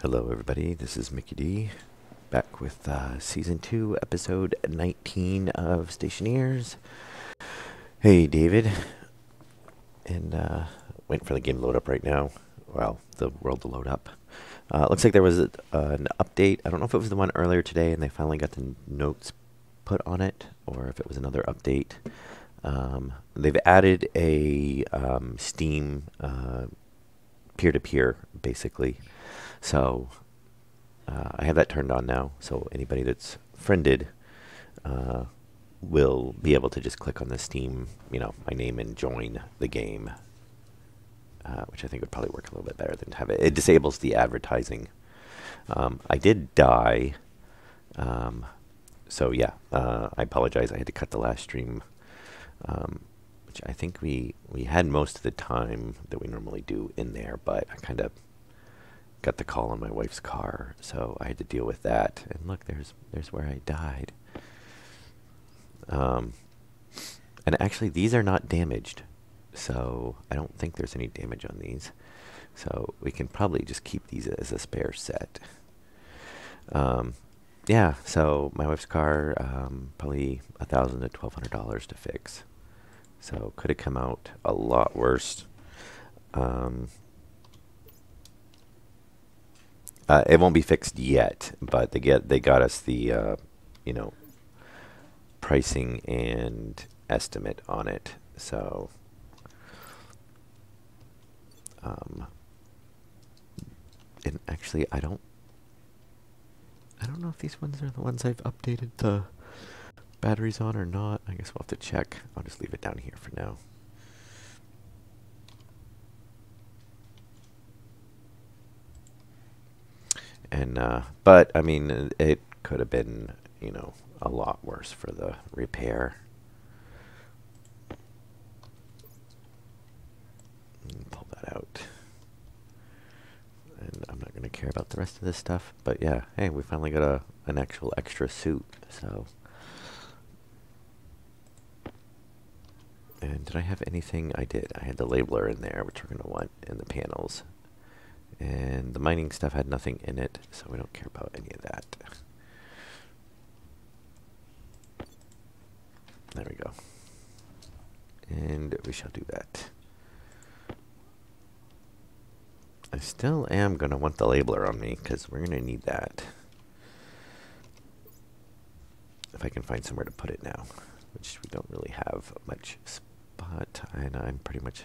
Hello, everybody. This is Mickey D, back with Season 2, Episode 19 of Stationeers. Hey, David. And waiting for the game to load up right now. Well, the world to load up. Looks like there was an update. I don't know if it was the one earlier today and they finally got the notes put on it, or if it was another update. They've added a Steam peer-to-peer, basically. So I have that turned on now, so anybody that's friended will be able to just click on the Steam, my name and join the game, which I think would probably work a little bit better than to have it. It disables the advertising. I did die, so yeah, I apologize. I had to cut the last stream, which I think we had most of the time that we normally do in there, but I kind of got the call on my wife's car, so I had to deal with that. And look, there's where I died. And actually, these are not damaged, so I don't think there's any damage on these. So we can probably just keep these as a spare set. Yeah, so my wife's car, probably $1,000 to $1,200 to fix. So could have come out a lot worse. It won't be fixed yet, but they got us the pricing and estimate on it. So and actually I don't know if these ones are the ones I've updated the batteries on or not. I guess we'll have to check. I'll just leave it down here for now. And but I mean, it could have been, a lot worse for the repair. Pull that out. And I'm not going to care about the rest of this stuff. But yeah, hey, we finally got an actual extra suit. So. And did I have anything? I did. I had the labeler in there, which we're going to want in the panels. And the mining stuff had nothing in it, so we don't care about any of that. There we go. And we shall do that. I still am going to want the labeler on me, because we're going to need that. If I can find somewhere to put it now, which we don't really have much spot. And I'm pretty much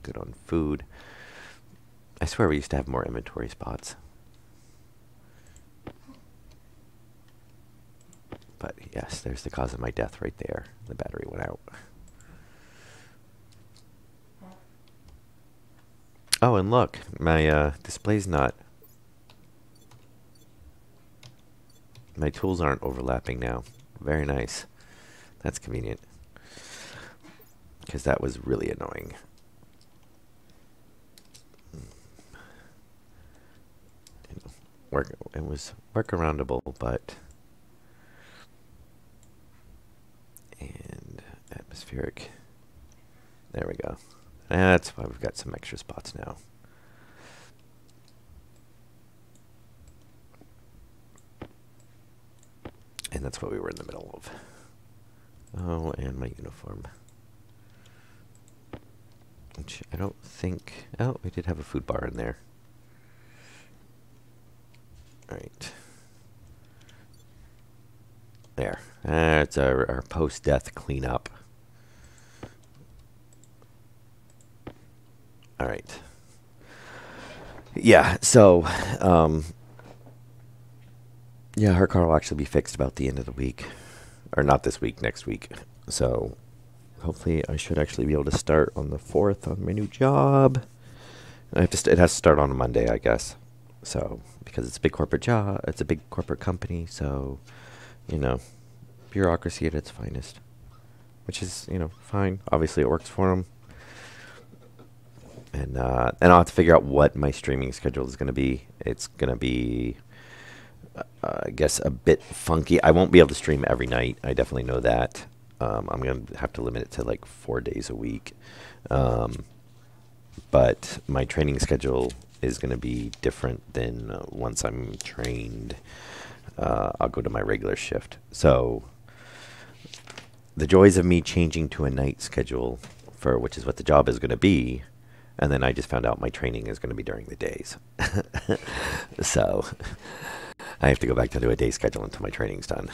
good on food. I swear we used to have more inventory spots. But yes, there's the cause of my death right there. The battery went out. Oh, and look, my display's not... My tools aren't overlapping now. Very nice. That's convenient. Because that was really annoying. It was workaroundable, but... And atmospheric. There we go. And that's why we've got some extra spots now. And that's what we were in the middle of. Oh, and my uniform. Which I don't think... Oh, we did have a food bar in there. Alright. There. That's our post-death cleanup. Alright. Yeah, so, yeah, her car will actually be fixed about the end of the week. Or not this week, next week. So, hopefully I should actually be able to start on the 4th on my new job. It has to start on a Monday, I guess. So, because it's a big corporate job, it's a big corporate company, so, bureaucracy at its finest. Which is, fine. Obviously, it works for them. And I'll have to figure out what my streaming schedule is going to be. It's going to be, I guess, a bit funky. I won't be able to stream every night. I definitely know that. I'm going to have to limit it to like 4 days a week. But my training schedule is going to be different than once I'm trained. I'll go to my regular shift. So the joys of me changing to a night schedule, for which is what the job is going to be, and then I just found out my training is going to be during the days. So I have to go back to do a day schedule until my training's done.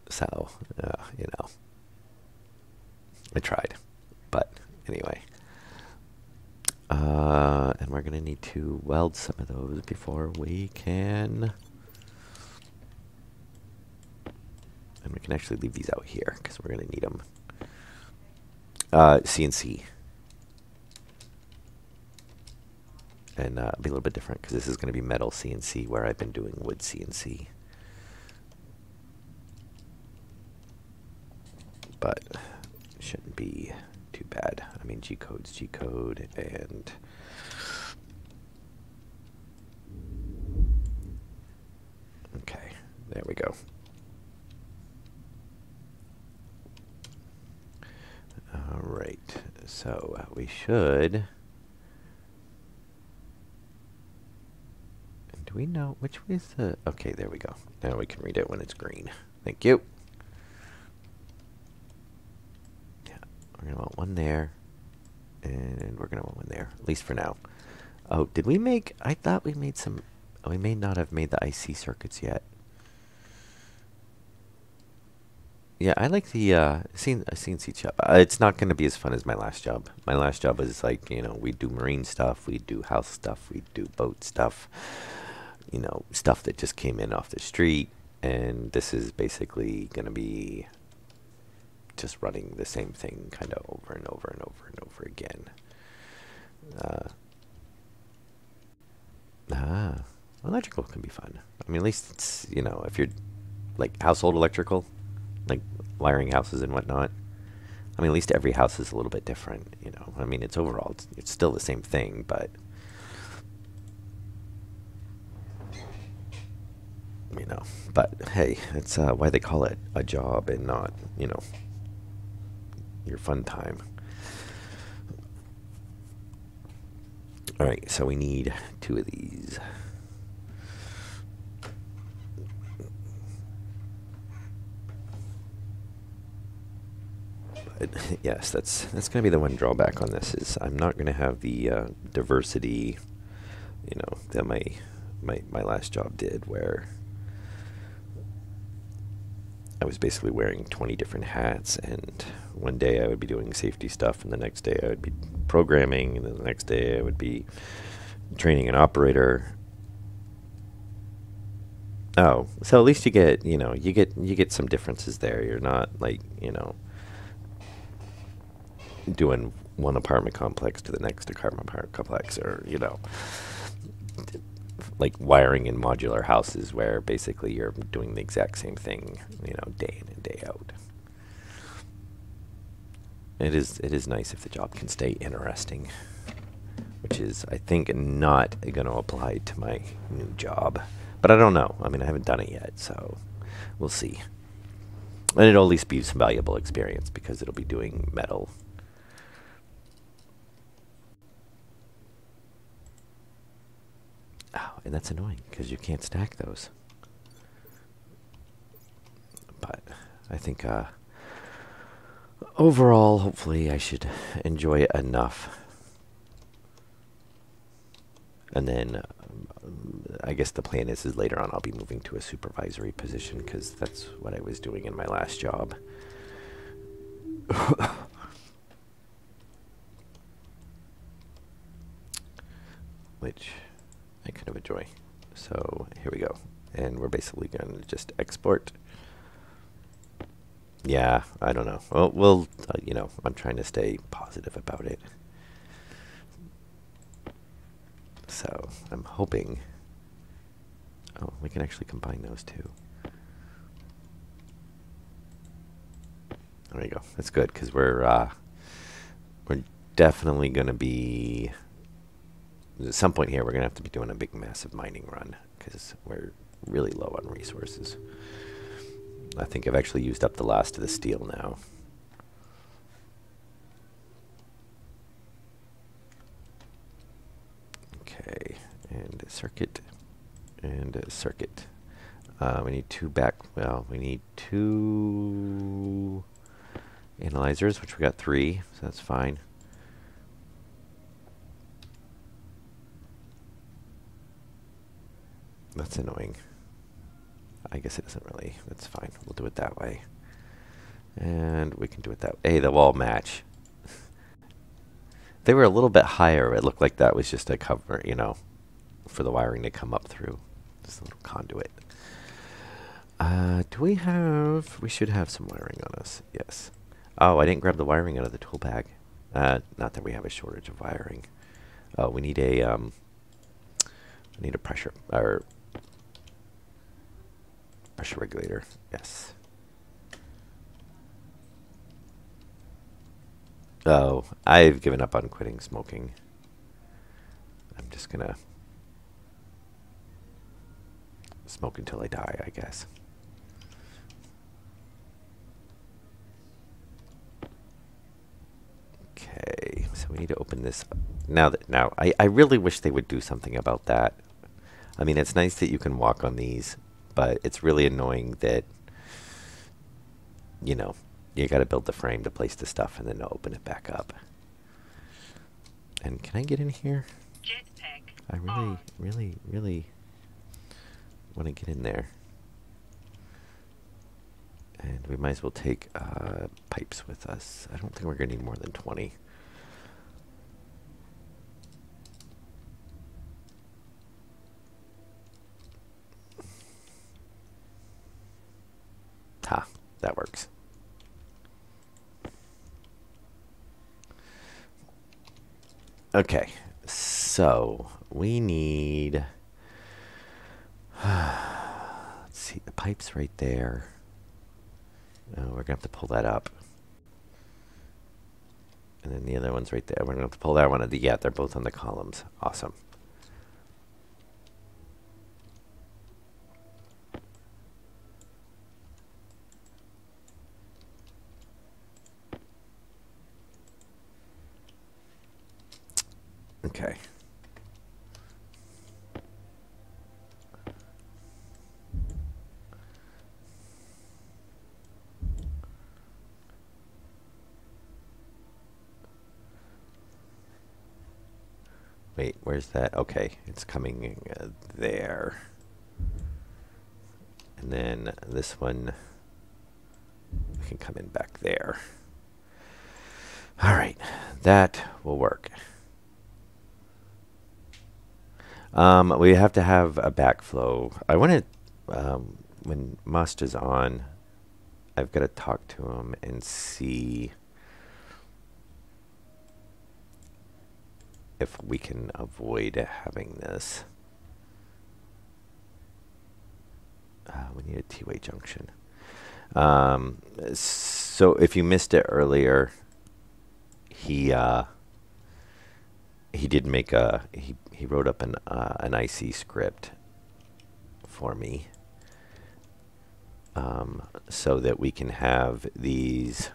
So, I tried. But anyway. And we're going to need to weld some of those before we can... And we can actually leave these out here because we're going to need them. CNC. And be a little bit different because this is going to be metal CNC where I've been doing wood CNC. But shouldn't be too bad. I mean, G-code's G-code, and okay, there we go. All right, so we should. Do we know which way is the? Okay, there we go. Now we can read it when it's green. Thank you. We're going to want one there, and we're going to want one there, at least for now. Oh, did we make, I thought we made some, we may not have made the IC circuits yet. Yeah, I like the CNC job. It's not going to be as fun as my last job. My last job was like, we do marine stuff, we do house stuff, we do boat stuff, stuff that just came in off the street, and this is basically going to be just running the same thing kind of over and over and over and over again. Electrical can be fun. I mean, at least it's, if you're like household electrical, like wiring houses and whatnot. I mean, at least every house is a little bit different, I mean, it's overall, it's still the same thing, but, but hey, it's why they call it a job and not, your fun time. All right, so we need 2 of these. But yes, that's going to be the one drawback on this is I'm not going to have the diversity, that my last job did, where I was basically wearing 20 different hats, and one day I would be doing safety stuff, and the next day I would be programming, and then the next day I would be training an operator. Oh, so at least you get, you get some differences there. You're not like, doing one apartment complex to the next apartment complex, or, like wiring in modular houses where basically you're doing the exact same thing, day in and day out. It is nice if the job can stay interesting, which is, I think, not going to apply to my new job. But I don't know. I mean, I haven't done it yet, so we'll see. And it'll at least be some valuable experience because it'll be doing metal. Oh, and that's annoying because you can't stack those. But I think overall, hopefully, I should enjoy it enough. And then I guess the plan is later on I'll be moving to a supervisory position because that's what I was doing in my last job. Which I kind of enjoy. So here we go. And we're basically going to just export. Yeah, I don't know. Well, we'll I'm trying to stay positive about it. So I'm hoping. Oh, we can actually combine those two. There we go. That's good because we're definitely going to be. At some point here, we're going to have to be doing a big, massive mining run because we're really low on resources. I think I've actually used up the last of the steel now. and circuit, and circuit. We need we need two analyzers, which we got 3, so that's fine. That's annoying. I guess it doesn't really, that's fine. We'll do it that way. And we can do it that way. Hey, they'll all match. They were a little bit higher. It looked like that was just a cover, you know, for the wiring to come up through. Just a little conduit. Do we have, we should have some wiring on us. Yes. Oh, I didn't grab the wiring out of the tool bag. Not that we have a shortage of wiring. Oh, we need a pressure, or pressure regulator. Yes. Oh, I've given up on quitting smoking. I'm just gonna smoke until I die, I guess. Okay, so we need to open this up. Now, I really wish they would do something about that. I mean, it's nice that you can walk on these, but it's really annoying that, you know, you got to build the frame to place the stuff and then open it back up. And can I get in here? I really want to get in there. And we might as well take pipes with us. I don't think we're going to need more than 20. Ha, that works. Okay, so we need, let's see, the pipe's right there. We're going to have to pull that up. And then the other one's right there. We're going to have to pull that one. Yeah, they're both on the columns. Awesome. Okay. Wait, where's that? Okay, it's coming there. And then this one, we can come in back there. All right, that will work. We have to have a backflow. I want to, when Must is on, I've got to talk to him and see if we can avoid having this. We need a T-way junction. So if you missed it earlier, he did make he wrote up an IC script for me, so that we can have these,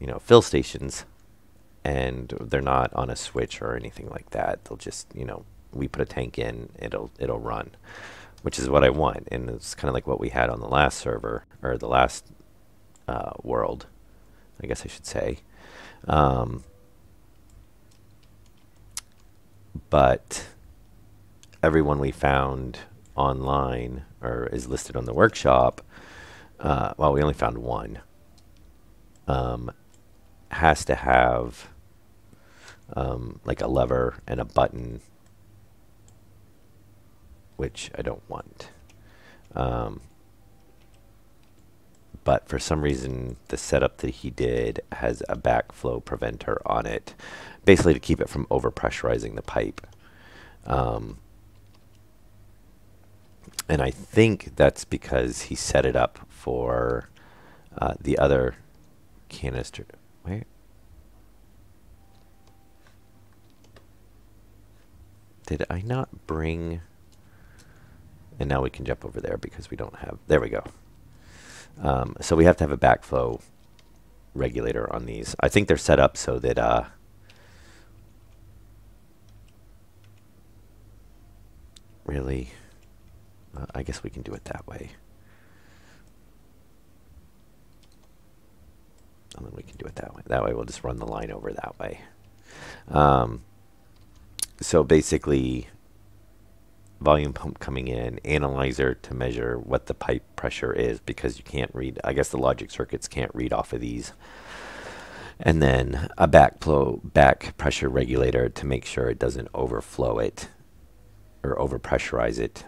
you know, fill stations, and they're not on a switch or anything like that. They'll just, you know, we put a tank in, it'll run, which is what I want. And it's kind of like what we had on the last server, or the last world, I guess I should say. But everyone we found online, or is listed on the workshop, well, we only found one, has to have like a lever and a button, which I don't want. But for some reason, the setup that he did has a backflow preventer on it, basically to keep it from overpressurizing the pipe. And I think that's because he set it up for the other canister. Where? Did I not bring... And now we can jump over there because we don't have... There we go. So we have to have a backflow regulator on these. I think they're set up so that really. I guess we can do it that way. And then we can do it that way. That way we'll just run the line over that way. So basically, volume pump coming in, analyzer to measure what the pipe pressure is, because you can't read, I guess the logic circuits can't read off of these. And then a back pressure regulator to make sure it doesn't overflow it or overpressurize it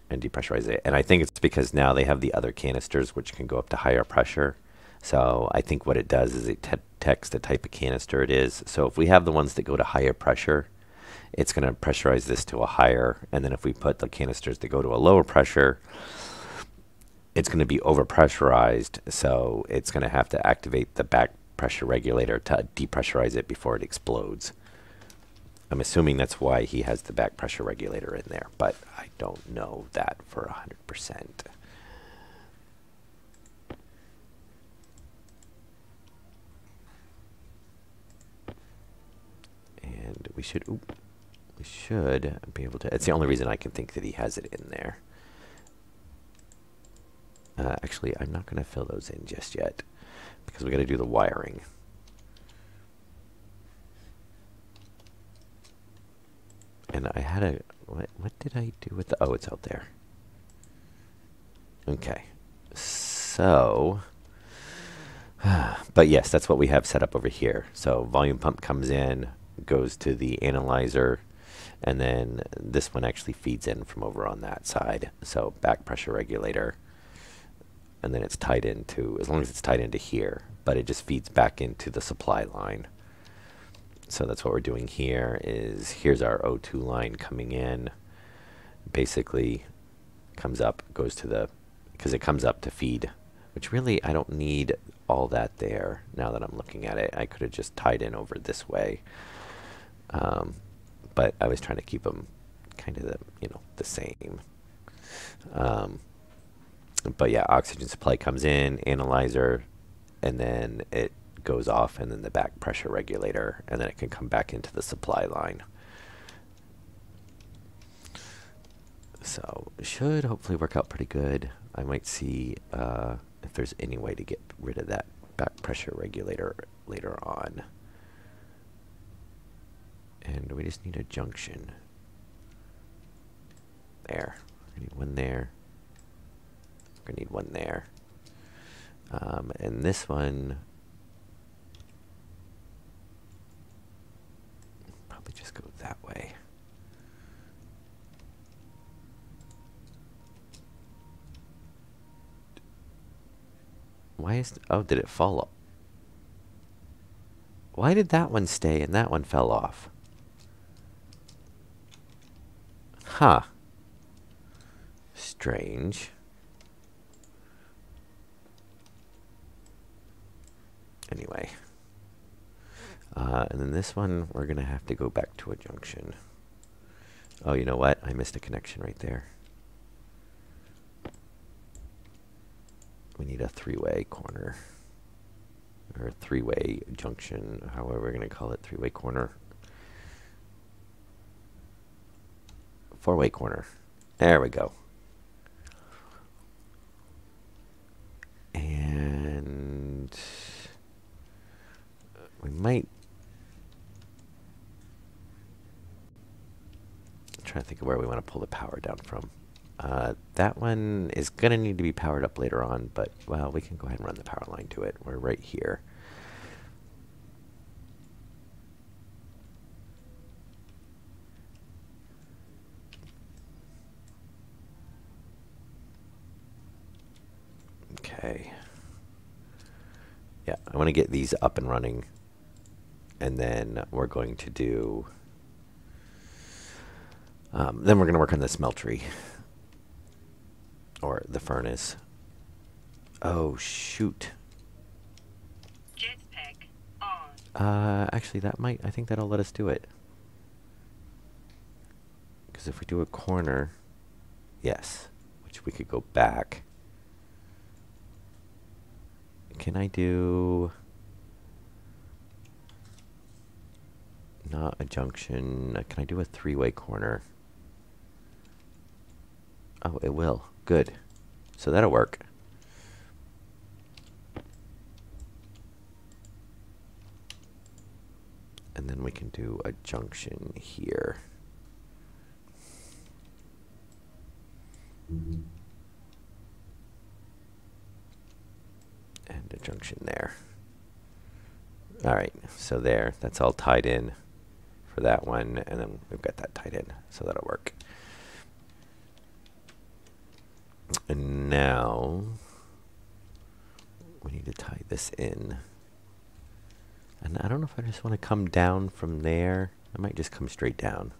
and depressurize it. And I think it's because now they have the other canisters which can go up to higher pressure. So I think what it does is it detects the type of canister it is. So if we have the ones that go to higher pressure, it's going to pressurize this to a higher. And then if we put the canisters that go to a lower pressure, it's going to be overpressurized. So it's going to have to activate the back pressure regulator to depressurize it before it explodes. I'm assuming that's why he has the back pressure regulator in there, but I don't know that for 100%. And we should be able to. It's the only reason I can think that he has it in there. Actually, I'm not going to fill those in just yet because we got to do the wiring. And I had a, what did I do with the, oh, it's out there. Okay. So, but yes, that's what we have set up over here. So volume pump comes in, goes to the analyzer, and then this one actually feeds in from over on that side. So back pressure regulator, and then it's tied into, as long as it's tied into here, but it just feeds back into the supply line. So that's what we're doing here is, here's our O2 line coming in, basically comes up, goes to the, because it comes up to feed, which really I don't need all that there now that I'm looking at it. I could have just tied in over this way. But I was trying to keep them kind of the same. But yeah, oxygen supply comes in, analyzer, and then it goes off, and then the back pressure regulator, and then it can come back into the supply line. So it should hopefully work out pretty good. I might see if there's any way to get rid of that back pressure regulator later on. And we just need a junction. There. We need one there. We're going to need one there. And this one, probably just go that way. Why is, oh, did it fall off? Why did that one stay and that one fell off? Huh. Strange. Anyway. And then this one, we're going to have to go back to a junction. Oh, you know what? I missed a connection right there. We need a three-way corner. Or a three-way junction, however we're going to call it, three-way corner. Four-way corner. There we go. And we might, I'm trying to think of where we want to pull the power down from. That one is going to need to be powered up later on, but, well, we can go ahead and run the power line to it. We're right here. Okay. Yeah, I want to get these up and running, and then we're going to do, then we're going to work on the smeltery. Or the furnace. Oh, shoot. Jetpack on. Actually, that might, I think that'll let us do it. Because if we do a corner, yes, which we could go back. Can I do, not a junction, can I do a three-way corner? Oh, it will. Good. So that'll work. And then we can do a junction here. And a junction there. All right, so there, that's all tied in for that one, and then we've got that tied in, so that'll work. And now we need to tie this in. And I don't know if I just want to come down from there. I might just come straight down,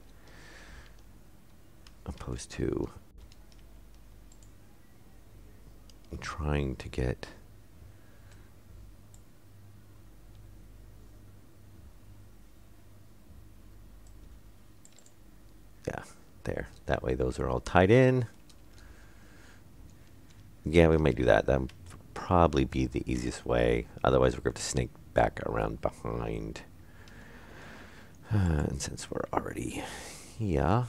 opposed to trying to get there. That way those are all tied in. Yeah, we might do that. That would probably be the easiest way. Otherwise, we're going to have to snake back around behind. And since we're already here,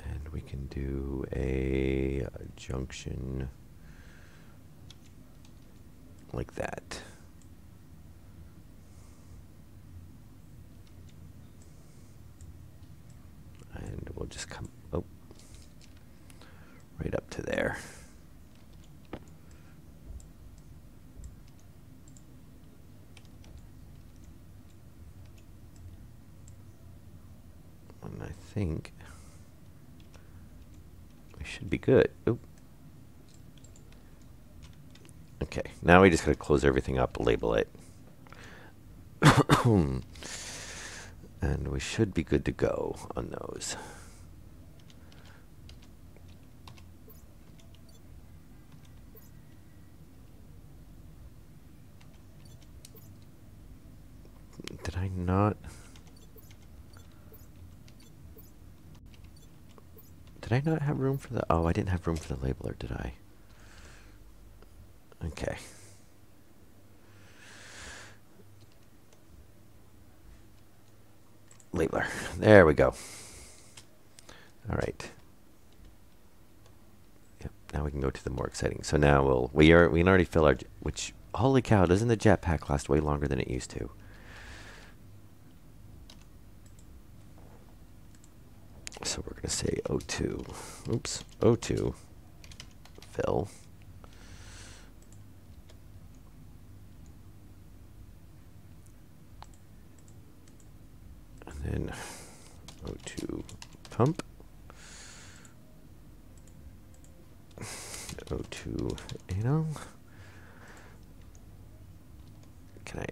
and we can do a junction like that. And we'll just come right up to there. And I think we should be good. Oop. Okay, now we just gotta close everything up, label it. And we should be good to go on those. Did I not? Did I not have room for the... Oh, I didn't have room for the labeler, did I? Okay. Labeler. There we go. All right. Yep. Now we can go to the more exciting. So now we can already fill our... Which, holy cow, doesn't the jetpack last way longer than it used to? So we're going to say O2. Oops. O2. Fill. And then O2 pump. O2 anal. Can I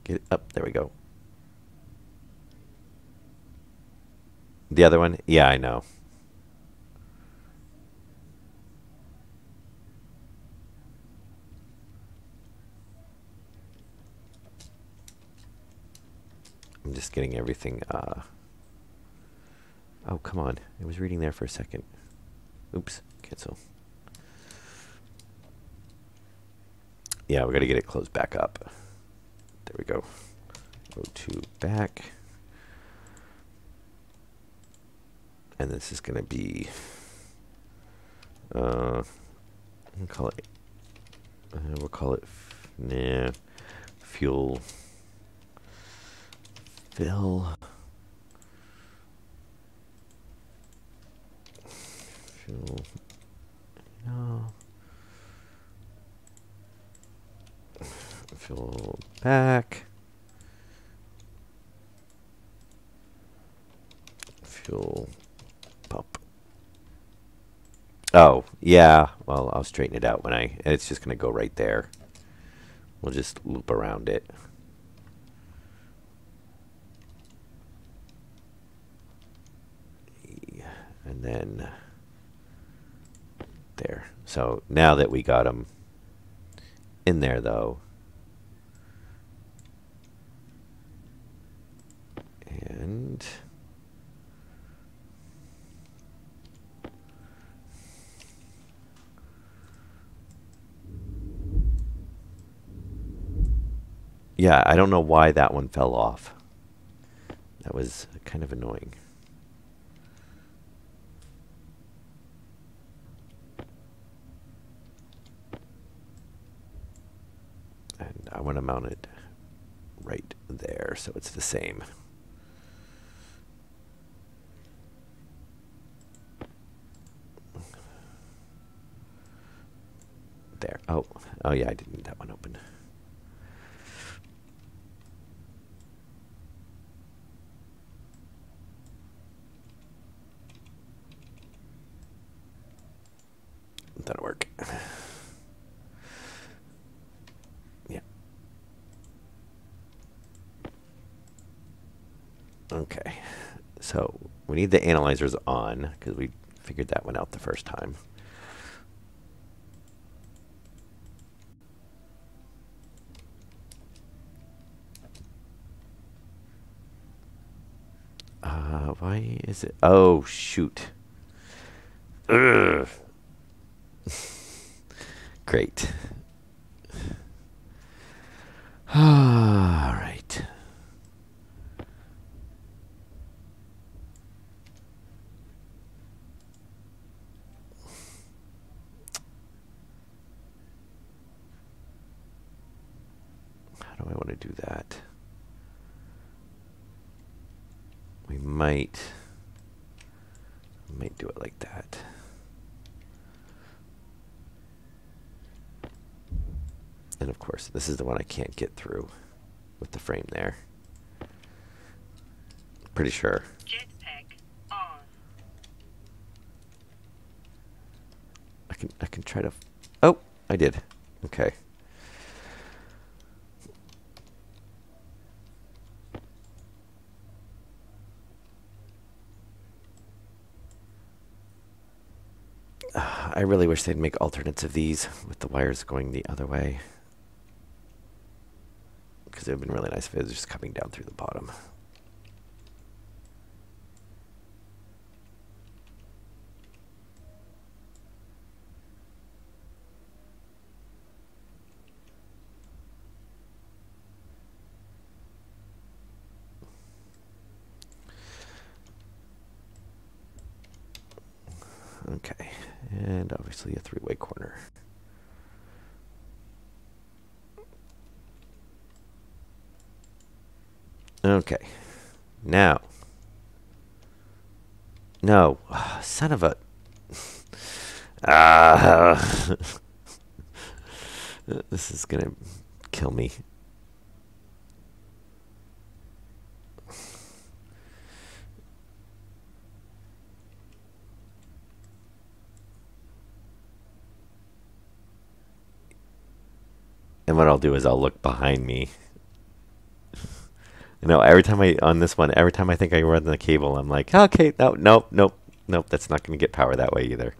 get it up? There we go. The other one? Yeah, I know. I'm just getting everything. Oh, come on. It was reading there for a second. Oops. Cancel. Yeah, we got to get it closed back up. There we go. O2 back. And this is going to be, we'll call it, fuel fill. Fuel, fuel back. Fuel pump. Oh, yeah. Well, I'll straighten it out when it's just going to go right there. We'll just loop around it. And then there. So now that we got them in there, though, and Yeah, I don't know why that one fell off. That was kind of annoying. And I want to mount it right there so it's the same. There. Oh yeah, I didn't need that one open. That'll work. Yeah. Okay. So we need the analyzers on because we figured that one out the first time. Why is it? Oh, shoot. Ugh. Great. All right. How do I want to do that? We might do it like that. And of course, this is the one I can't get through with the frame there. Pretty sure. Jetpack on. I can try to. Oh, I did. Okay. I really wish they'd make alternates of these with the wires going the other way. Because it would have been really nice if it was just coming down through the bottom. Okay, and obviously a three-way corner. Okay, now. No, son of a. This is gonna kill me. And what I'll do is I'll look behind me. You know, every time every time I think I run the cable, I'm like, okay, nope, that's not going to get power that way either.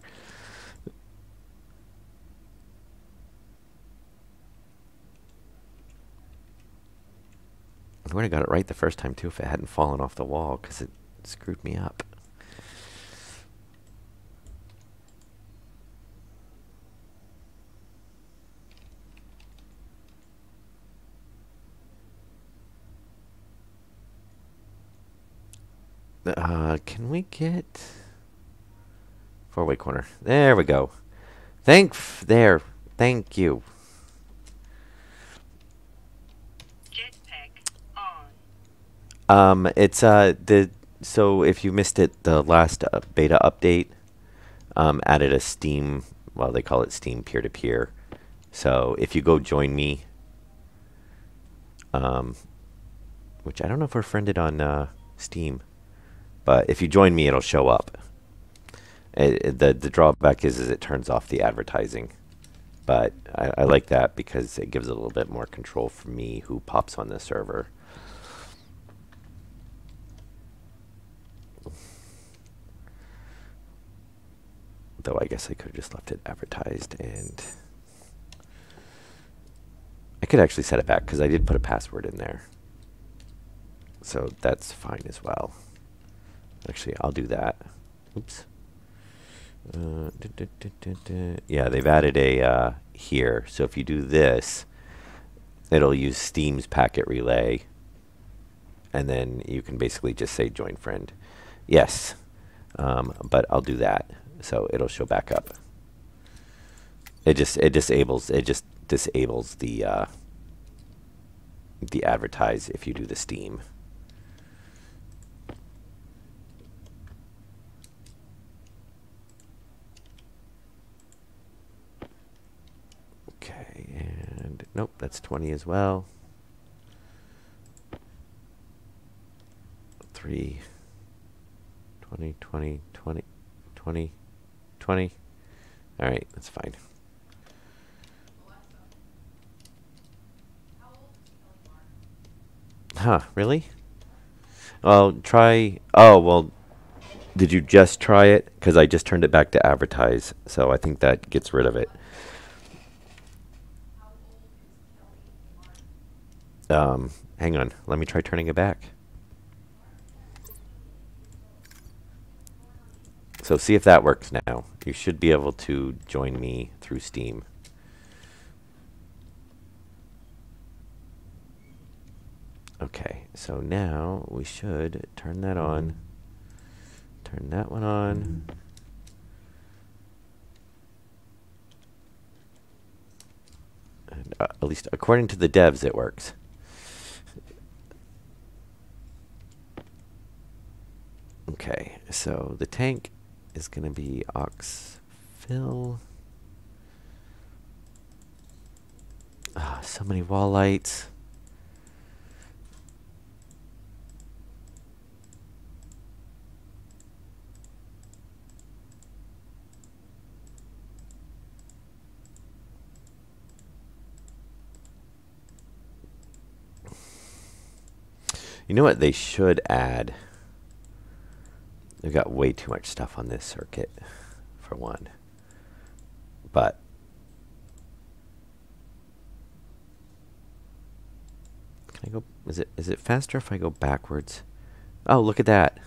I would have got it right the first time too if it hadn't fallen off the wall because it screwed me up. Can we get four-way corner? There we go. Thank you. Jetpack on. It's so if you missed it, the last beta update added a Steam, well, they call it Steam peer-to-peer. So if you go join me, which I don't know if we're friended on Steam, but if you join me, it'll show up. The drawback is it turns off the advertising. But I like that because it gives a little bit more control for me who pops on the server. Though I guess I could have just left it advertised, and I could actually set it back because I did put a password in there. So that's fine as well. Actually, I'll do that. Oops. Yeah, they've added a here. So if you do this, it'll use Steam's packet relay, and then you can basically just say join friend. Yes, but I'll do that, so it'll show back up. It just disables the advertise if you do the Steam. Okay, and nope, that's 20 as well. 3, 20, 20, 20, 20, 20. All right, that's fine. Huh, really? Well, try... Oh, well, did you just try it? Because I just turned it back to advertise, so I think that gets rid of it. Hang on. Let me try turning it back. So see if that works now. You should be able to join me through Steam. Okay, so now we should turn that on. Turn that one on. And, at least according to the devs, it works. Okay, so the tank is going to be aux fill. Ah, so many wall lights. You know what they should add? They've got way too much stuff on this circuit, for one. But can I go? Is it faster if I go backwards? Oh, look at that.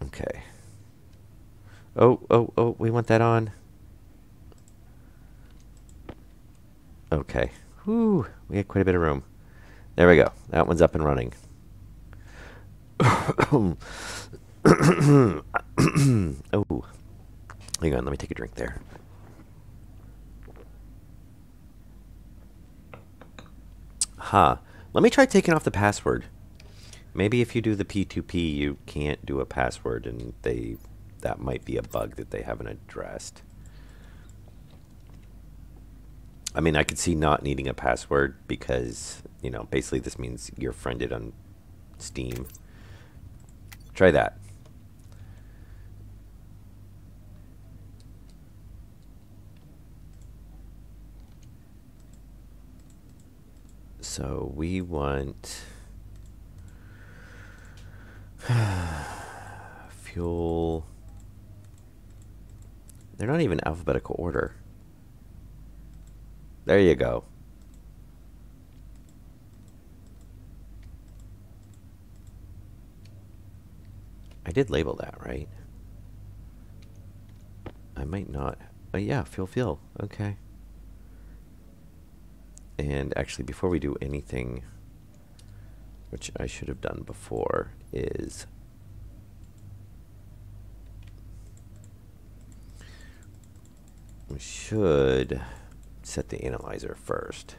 Okay. Oh, we want that on. Okay. Whew, we had quite a bit of room. There we go. That one's up and running. Oh. Hang on, let me take a drink there. Huh. Let me try taking off the password. Maybe if you do the P2P, you can't do a password, and that might be a bug that they haven't addressed. I mean, I could see not needing a password because, you know, basically this means you're friended on Steam. Try that. So we want fuel. They're not even alphabetical order. There you go. I did label that, right? I might not. Oh yeah, fuel. Okay. And actually, before we do anything, which I should have done before, is we should set the analyzer first,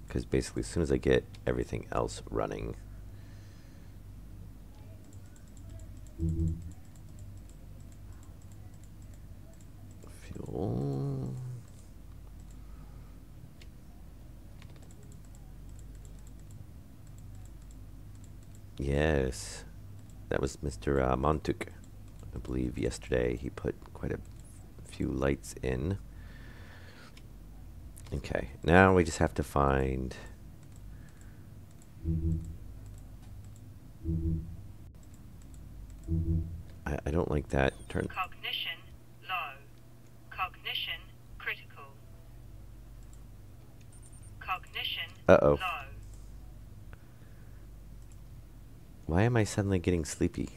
because basically as soon as I get everything else running, fuel, yes, that was Mr. Montuk, I believe yesterday he put quite a few lights in. Okay, now we just have to find I don't like that. Turn Cognition low. Cognition critical. Cognition Uh-oh. low. Why am I suddenly getting sleepy?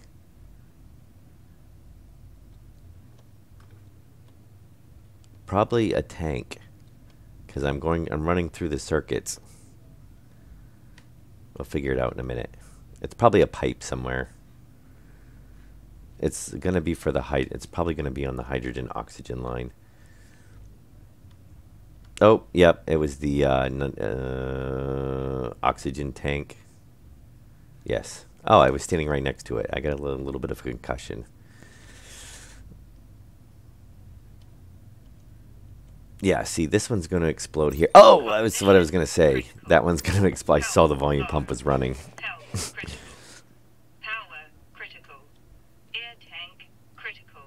Probably a tank, because I'm running through the circuits. We'll figure it out in a minute. It's probably a pipe somewhere. It's gonna be for the height. It's probably gonna be on the hydrogen oxygen line. Oh, yep, it was the oxygen tank. Yes. Oh, I was standing right next to it. I got a little bit of a concussion. Yeah, see, this one's going to explode here. Oh, that was what I was going to say. That one's going to explode. I saw the volume pump was running. Health critical. Power critical. Air tank critical.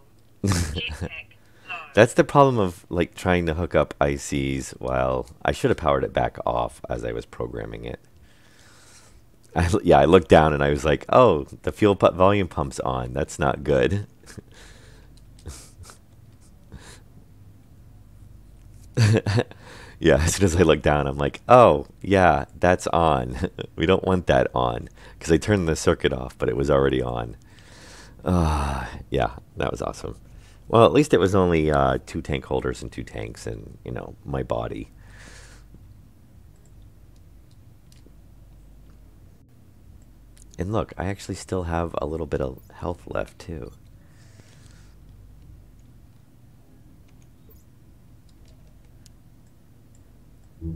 Jetpack low. That's the problem of like trying to hook up ICs while I should have powered it back off as I was programming it. Yeah, I looked down and I was like, oh, the volume pump's on. That's not good. Yeah, as soon as I look down, I'm like, oh, yeah, that's on. We don't want that on. Because I turned the circuit off, but it was already on. Yeah, that was awesome. Well, at least it was only 2 tank holders and 2 tanks and, you know, my body. And look, I actually still have a little bit of health left, too. If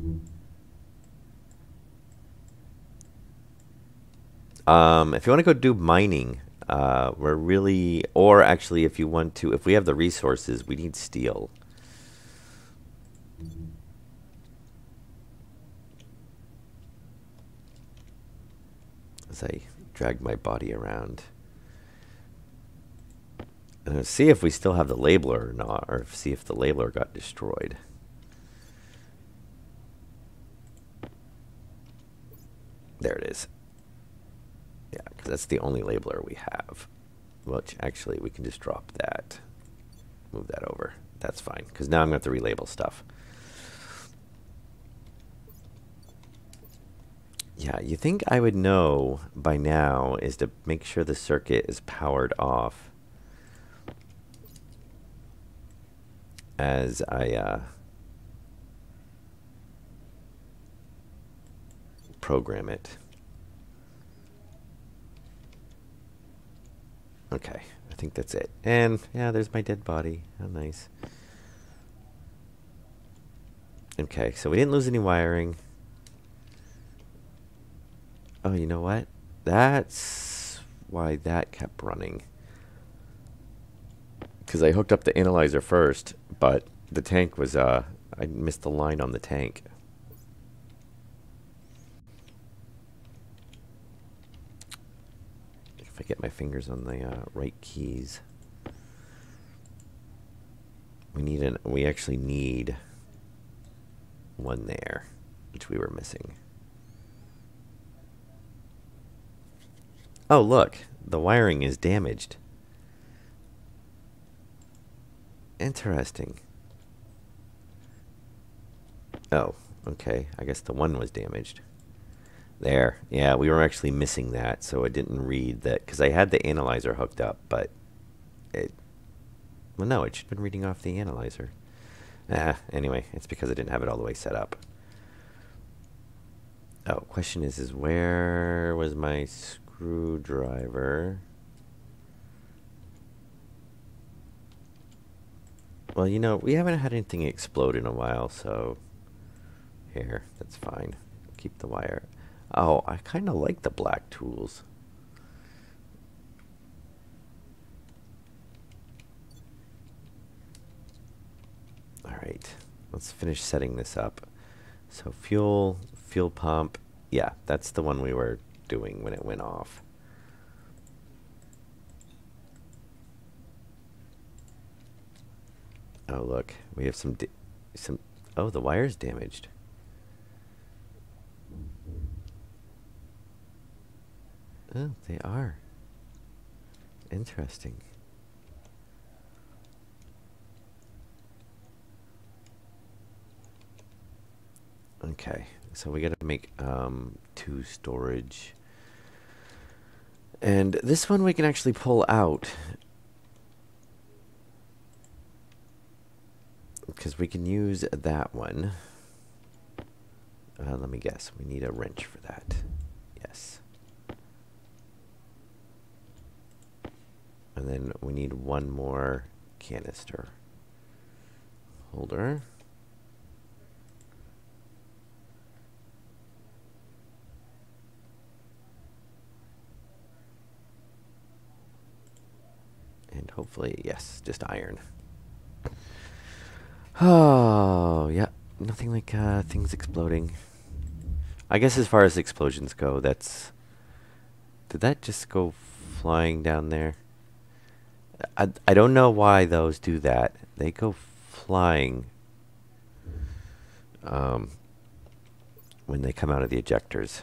you want to go do mining, we're really, or actually, if you want to, if we have the resources, we need steel. As I drag my body around. See if we still have the labeler or not, or see if the labeler got destroyed. There it is. Yeah, because that's the only labeler we have. Which, actually, we can just drop that. Move that over. That's fine, because now I'm going to have to relabel stuff. Yeah, you think I would know by now is to make sure the circuit is powered off as I program it. Okay, I think that's it. And yeah, there's my dead body. How nice. Okay, so we didn't lose any wiring. Oh, you know what? That's why that kept running. Because I hooked up the analyzer first, but the tank was, I missed the line on the tank. If I get my fingers on the right keys. We actually need one there, which we were missing. Oh, look, the wiring is damaged. Interesting. Oh, okay. I guess the one was damaged. There. Yeah, we were actually missing that, so it didn't read that. Because I had the analyzer hooked up, but it... Well, no, it should have been reading off the analyzer. Anyway, it's because I didn't have it all the way set up. Oh, question is where was my screwdriver? Well, you know, we haven't had anything explode in a while, so... Here, that's fine. Keep the wire. Oh, I kind of like the black tools. Alright, let's finish setting this up. So fuel pump. Yeah, that's the one we were doing when it went off. Oh, look, we have some... Oh, the wire's damaged. Oh, they are. Interesting. Okay, so we gotta make 2 storage. And this one we can actually pull out. Because we can use that one. Let me guess. We need a wrench for that. Yes. And then we need one more canister holder. And hopefully, yes, just iron. Oh, yeah. Nothing like things exploding. I guess as far as explosions go, that's... Did that just go flying down there? I don't know why those do that. They go flying when they come out of the ejectors.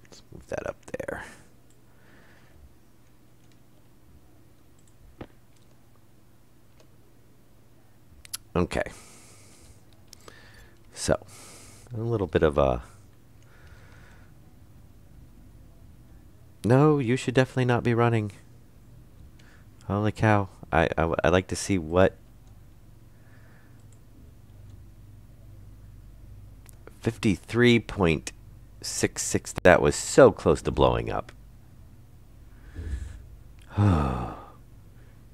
Let's move that up there. Okay. So, a little bit of a... No, you should definitely not be running. Holy cow. I'd like to see what... 53.66. That was so close to blowing up. I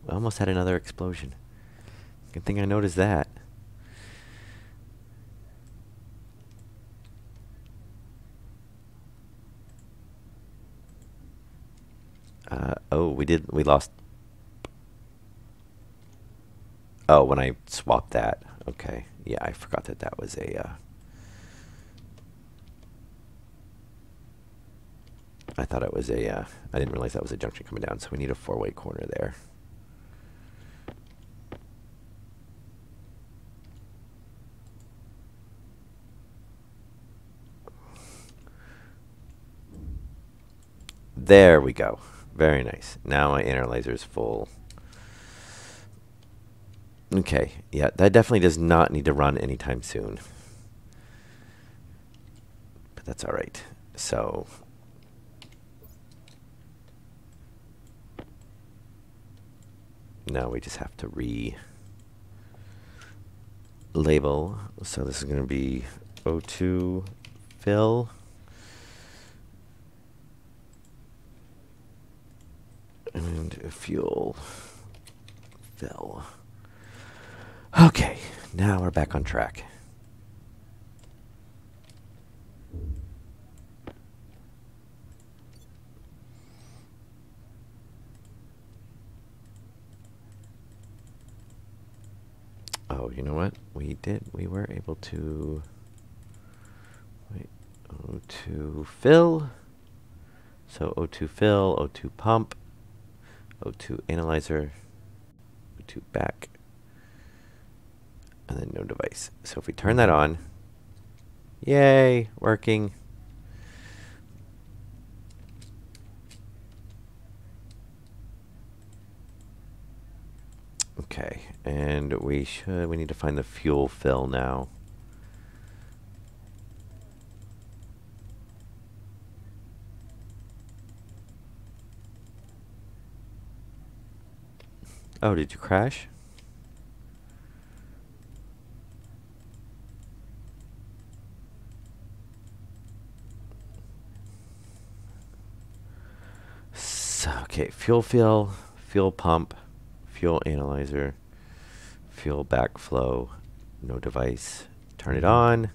almost had another explosion. Good thing I noticed that. Oh, we lost. Oh, when I swapped that. Okay. Yeah, I forgot that that was a, I thought it was a, I didn't realize that was a junction coming down, so we need a four-way corner there. There we go. Very nice. Now my analyzer is full. Okay, yeah, that definitely does not need to run anytime soon. But that's all right. So, now we just have to label. So this is going to be O2 fill. And fuel fill. Okay, now we're back on track. Oh, you know what? We were able to... Wait, O2 fill. So O2 fill, O2 pump, O2 analyzer, O2 back, and then no device. So if we turn that on, yay, working. Okay, and we need to find the fuel fill now. Oh, did you crash? So, okay, fuel fill, fuel pump, fuel analyzer, fuel backflow, no device. Turn it on.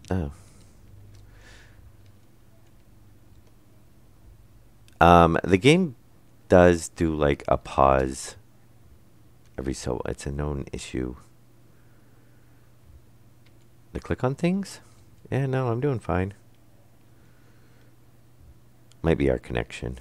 Oh. The game does do like a pause every so. It's a known issue. To click on things? Yeah, no, I'm doing fine. Might be our connection.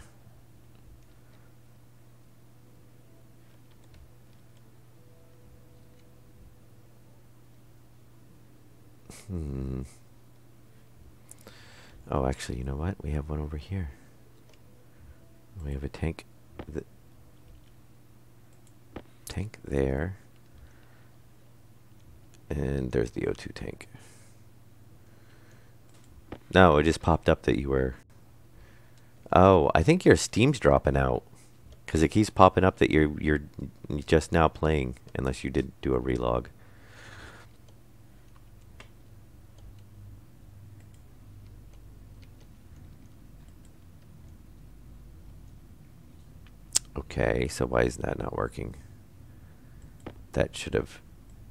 Oh, actually, you know what? We have one over here. We have a tank. Tank there. And there's the O2 tank. No, it just popped up that you were... Oh, I think your Steam's dropping out. Because it keeps popping up that you're just now playing. Unless you did do a relog. Okay, so why is that not working? That should have...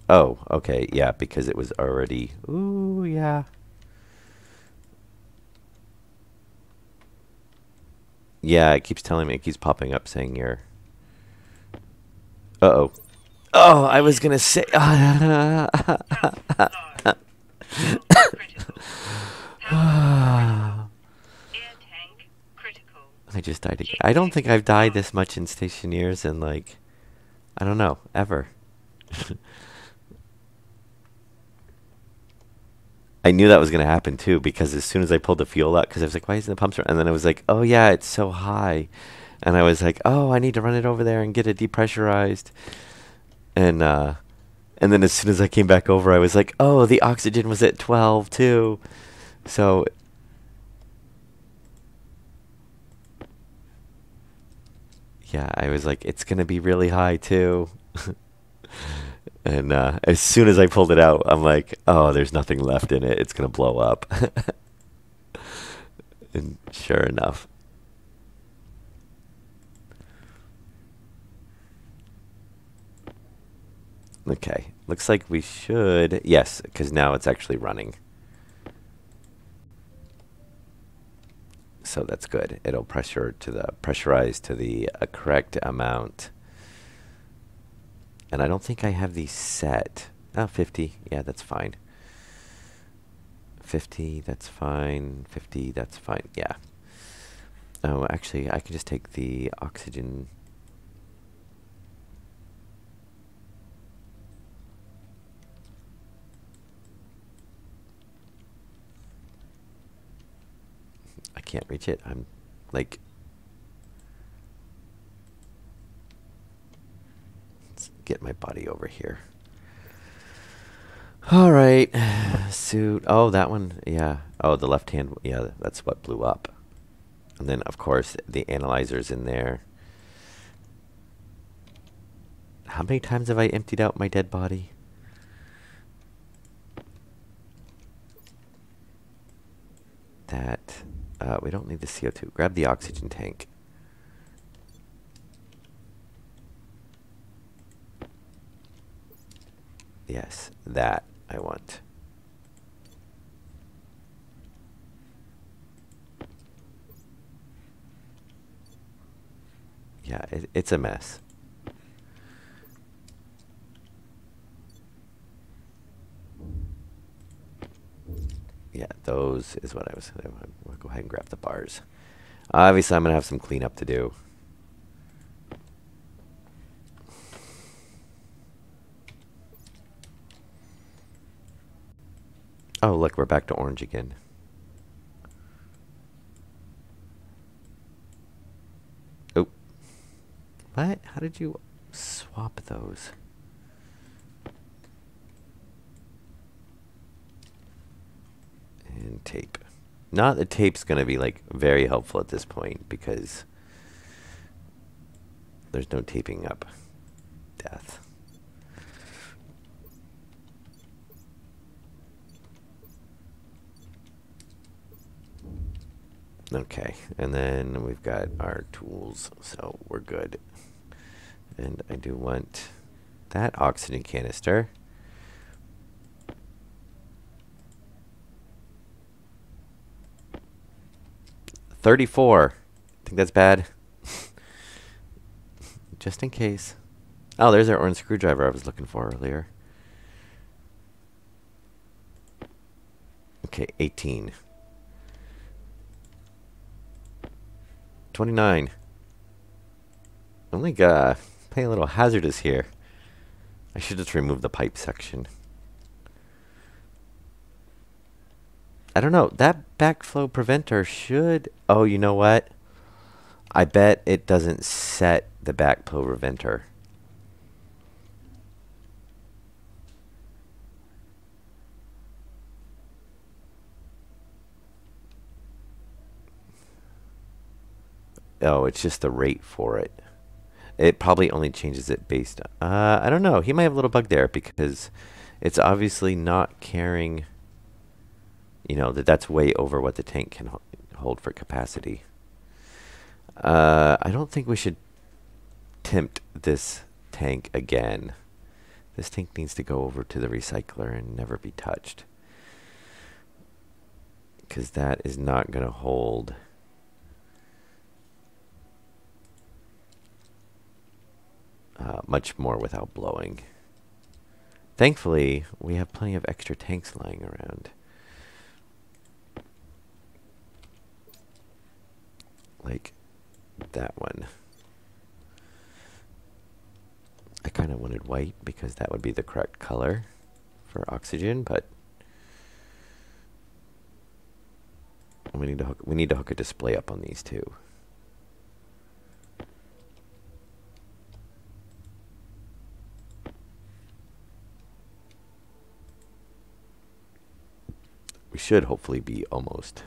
Oh, okay, yeah, because it was already... Ooh, yeah. Yeah, it keeps telling me, it keeps popping up saying you're... Uh-oh. Oh, I was gonna say... Health low. Health critical. Power critical. Air tank critical. I just died again. Jet I don't tank think I've died low. this much in Stationeers in, like... I don't know, ever. I knew that was going to happen too, because as soon as I pulled the fuel out, because I was like, why isn't the pumps run? And then I was like, oh yeah, it's so high. And I was like, oh, I need to run it over there and get it depressurized. And then as soon as I came back over, I was like, oh, the oxygen was at 12 too. So yeah, I was like, it's going to be really high too. And as soon as I pulled it out, I'm like, oh, there's nothing left in it. It's going to blow up. And sure enough. Okay, looks like we should... Yes, because now it's actually running. So that's good. It'll pressurize to the correct amount. And I don't think I have these set. Oh, 50. Yeah, that's fine. 50, that's fine. 50, that's fine. Yeah. Oh, actually, I can just take the oxygen. I can't reach it. I'm like... Let's get my body over here. All right. Suit. Oh, that one. Yeah. Oh, the left hand. Yeah, that's what blew up. And then, of course, the analyzer's in there. How many times have I emptied out my dead body? That. We don't need the CO2. Grab the oxygen tank. Yes, that I want. Yeah, it's a mess. Yeah, those is what I was... We'll go ahead and grab the bars. Obviously, I'm going to have some cleanup to do. Oh, look, we're back to orange again. Oh. What? How did you swap those? And tape. Not that tape's going to be, like, very helpful at this point, because there's no taping up death. Okay, and then we've got our tools, so we're good. And I do want that oxygen canister. $34. Think that's bad? Just in case. Oh, there's our orange screwdriver I was looking for earlier. Okay, 18. 29. I'm like, playing a little hazardous here. I should just remove the pipe section. I don't know. That backflow preventer should... Oh, you know what? I bet it doesn't set the backflow preventer. Oh, it's just the rate for it. It probably only changes it based on... I don't know. He might have a little bug there because it's obviously not carrying... You know, that's way over what the tank can hold for capacity. I don't think we should tempt this tank again. This tank needs to go over to the recycler and never be touched. Because that is not going to hold... much more without blowing. Thankfully, we have plenty of extra tanks lying around. Like that one. I kind of wanted white because that would be the correct color for oxygen, but we need to hook a display up on these two. We should hopefully be almost.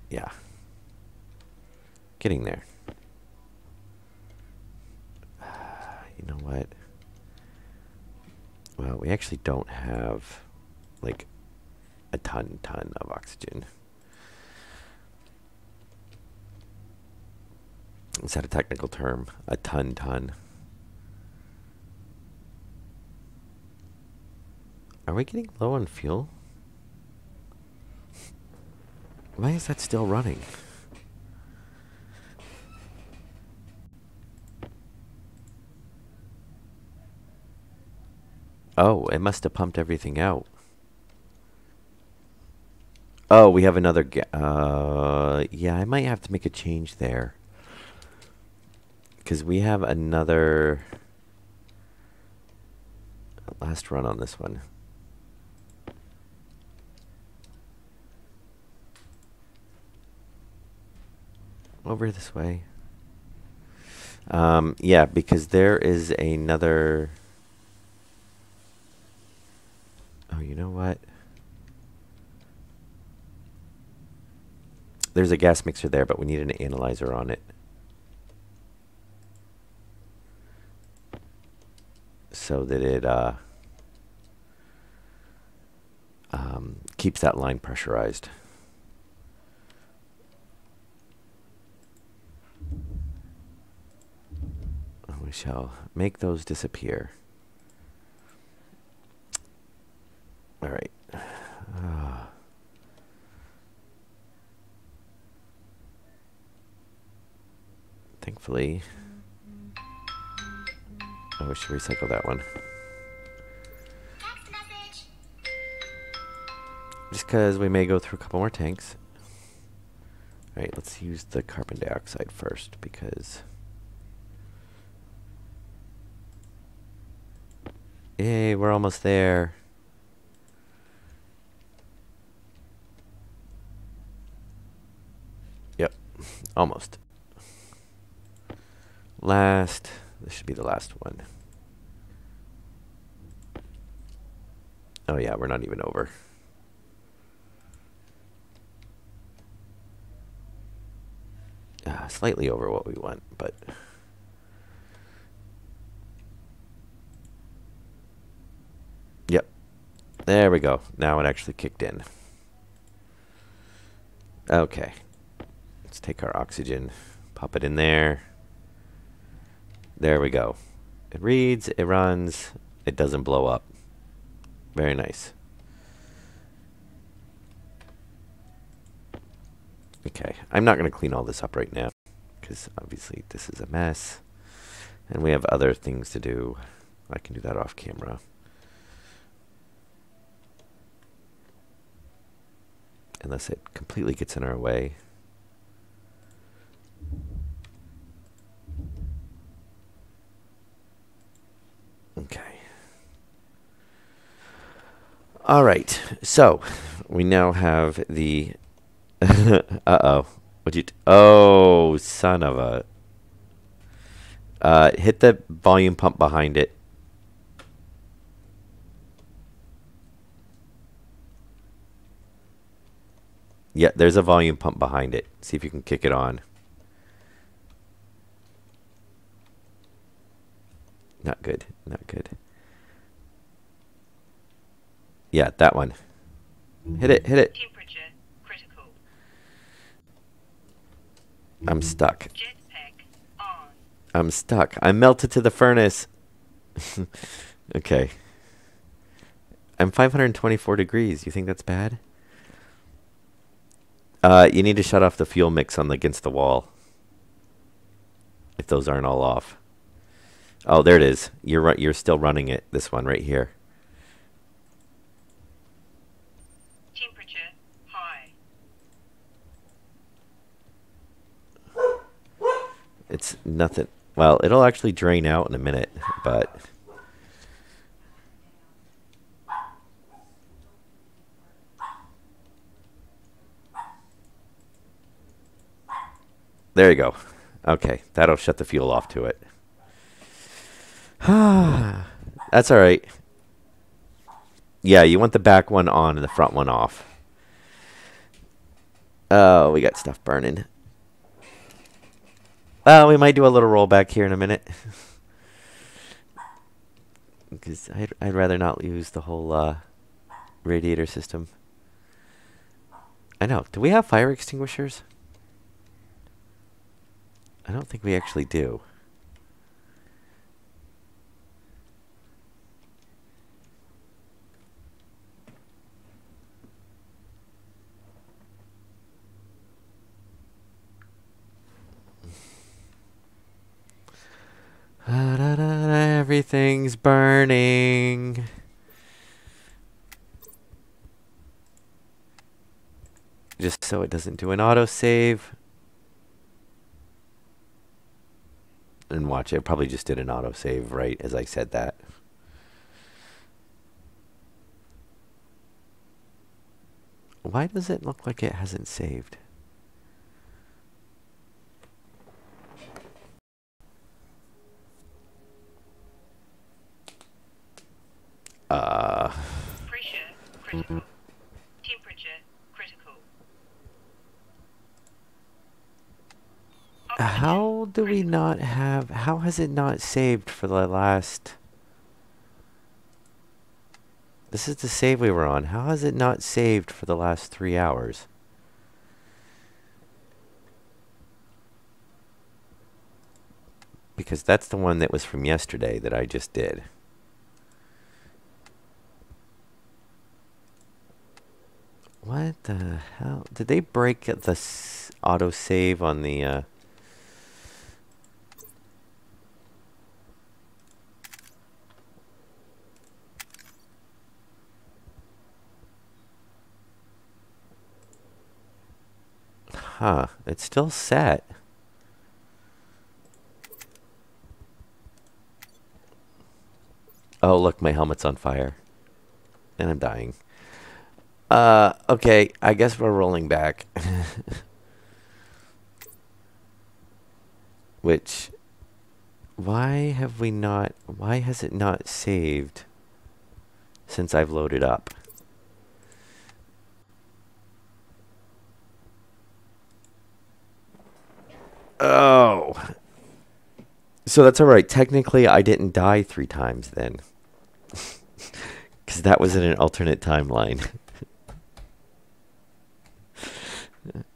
Yeah. Getting there. You know what? Well, we actually don't have, like, a ton of oxygen. Is that a technical term? A ton. Are we getting low on fuel? Why is that still running? Oh, it must have pumped everything out. Oh, we have another yeah, I might have to make a change there. Because we have another last run on this one. Over this way. Yeah, because there is another... Oh, you know what? There's a gas mixer there, but we need an analyzer on it. So that it keeps that line pressurized. We shall make those disappear. All right. Thankfully, we should recycle that one. Text message. Just because we may go through a couple more tanks. All right, let's use the carbon dioxide first because... Yay, we're almost there. Yep, almost. Last. This should be the last one. Oh yeah, we're not even over. Slightly over what we want, but... Yep. There we go. Now it actually kicked in. Okay. Let's take our oxygen, pop it in there. There we go. It reads, it runs, it doesn't blow up. Very nice. Okay, I'm not going to clean all this up right now because obviously this is a mess and we have other things to do. I can do that off camera. Unless it completely gets in our way. Okay. All right. So we now have the. Uh-oh. What'd you? Oh, son of a. Hit the volume pump behind it. Yeah, there's a volume pump behind it. See if you can kick it on. Not good. Not good. Yeah, that one. Hit it. Hit it. Temperature critical. I'm stuck. Jetpack on. I'm stuck. I'm melted to the furnace. Okay. I'm 524 degrees. You think that's bad? You need to shut off the fuel mix on against the wall. If those aren't all off. Oh, there it is. You're still running it. This one right here. Temperature high. It's nothing. Well, it'll actually drain out in a minute, but there you go. Okay, that'll shut the fuel off to it. That's all right. Yeah, you want the back one on and the front one off. Oh, we got stuff burning. Well, we might do a little rollback here in a minute. Because I'd rather not use the whole radiator system. I know. Do we have fire extinguishers? I don't think we actually do. Everything's burning. Just so it doesn't do an autosave. And watch, it probably just did an autosave right as I said that. Why does it look like it hasn't saved? Pressure critical. Temperature critical. How Oxygen do we critical. not have... How has it not saved for the last... This is the save we were on. How has it not saved for the last 3 hours? Because that's the one that was from yesterday that I just did. What the hell? Did they break the autosave on the... Huh, it's still set. Oh, look, my helmet's on fire. And I'm dying. Okay, I guess we're rolling back. Which, why has it not saved since I've loaded up? Oh. So that's alright. Technically, I didn't die 3 times then. Because that was in an alternate timeline.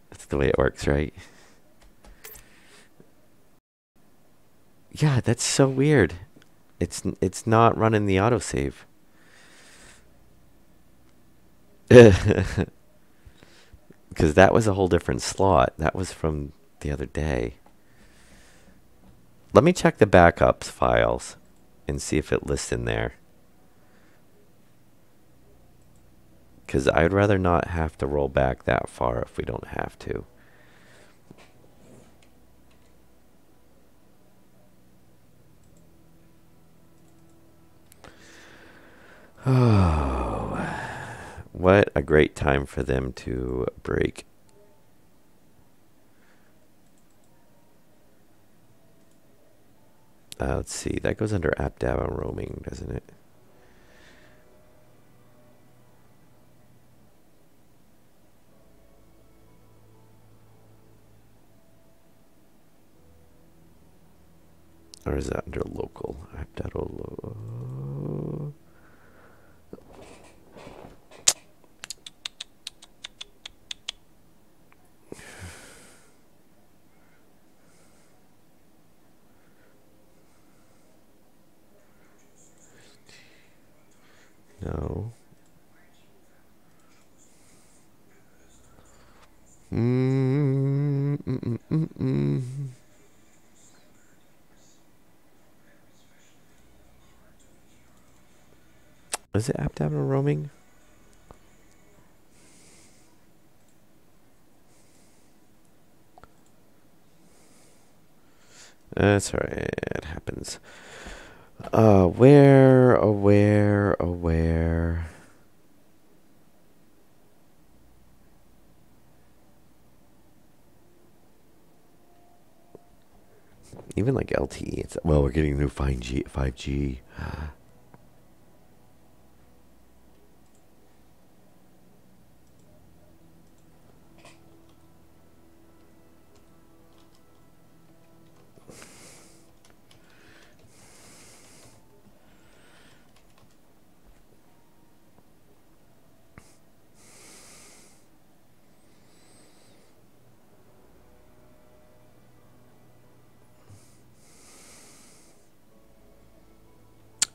That's the way it works, right? Yeah, that's so weird. It's not running the autosave. Because that was a whole different slot. That was from the other day. Let me check the backups files and see if it lists in there. Because I'd rather not have to roll back that far if we don't have to. Oh. What a great time for them to break. Let's see. That goes under app data roaming, doesn't it? Or is that under local? App data no. Is it app data roaming? That's alright. It happens. Where? Even like LTE. It's, well, we're getting new 5G. 5G.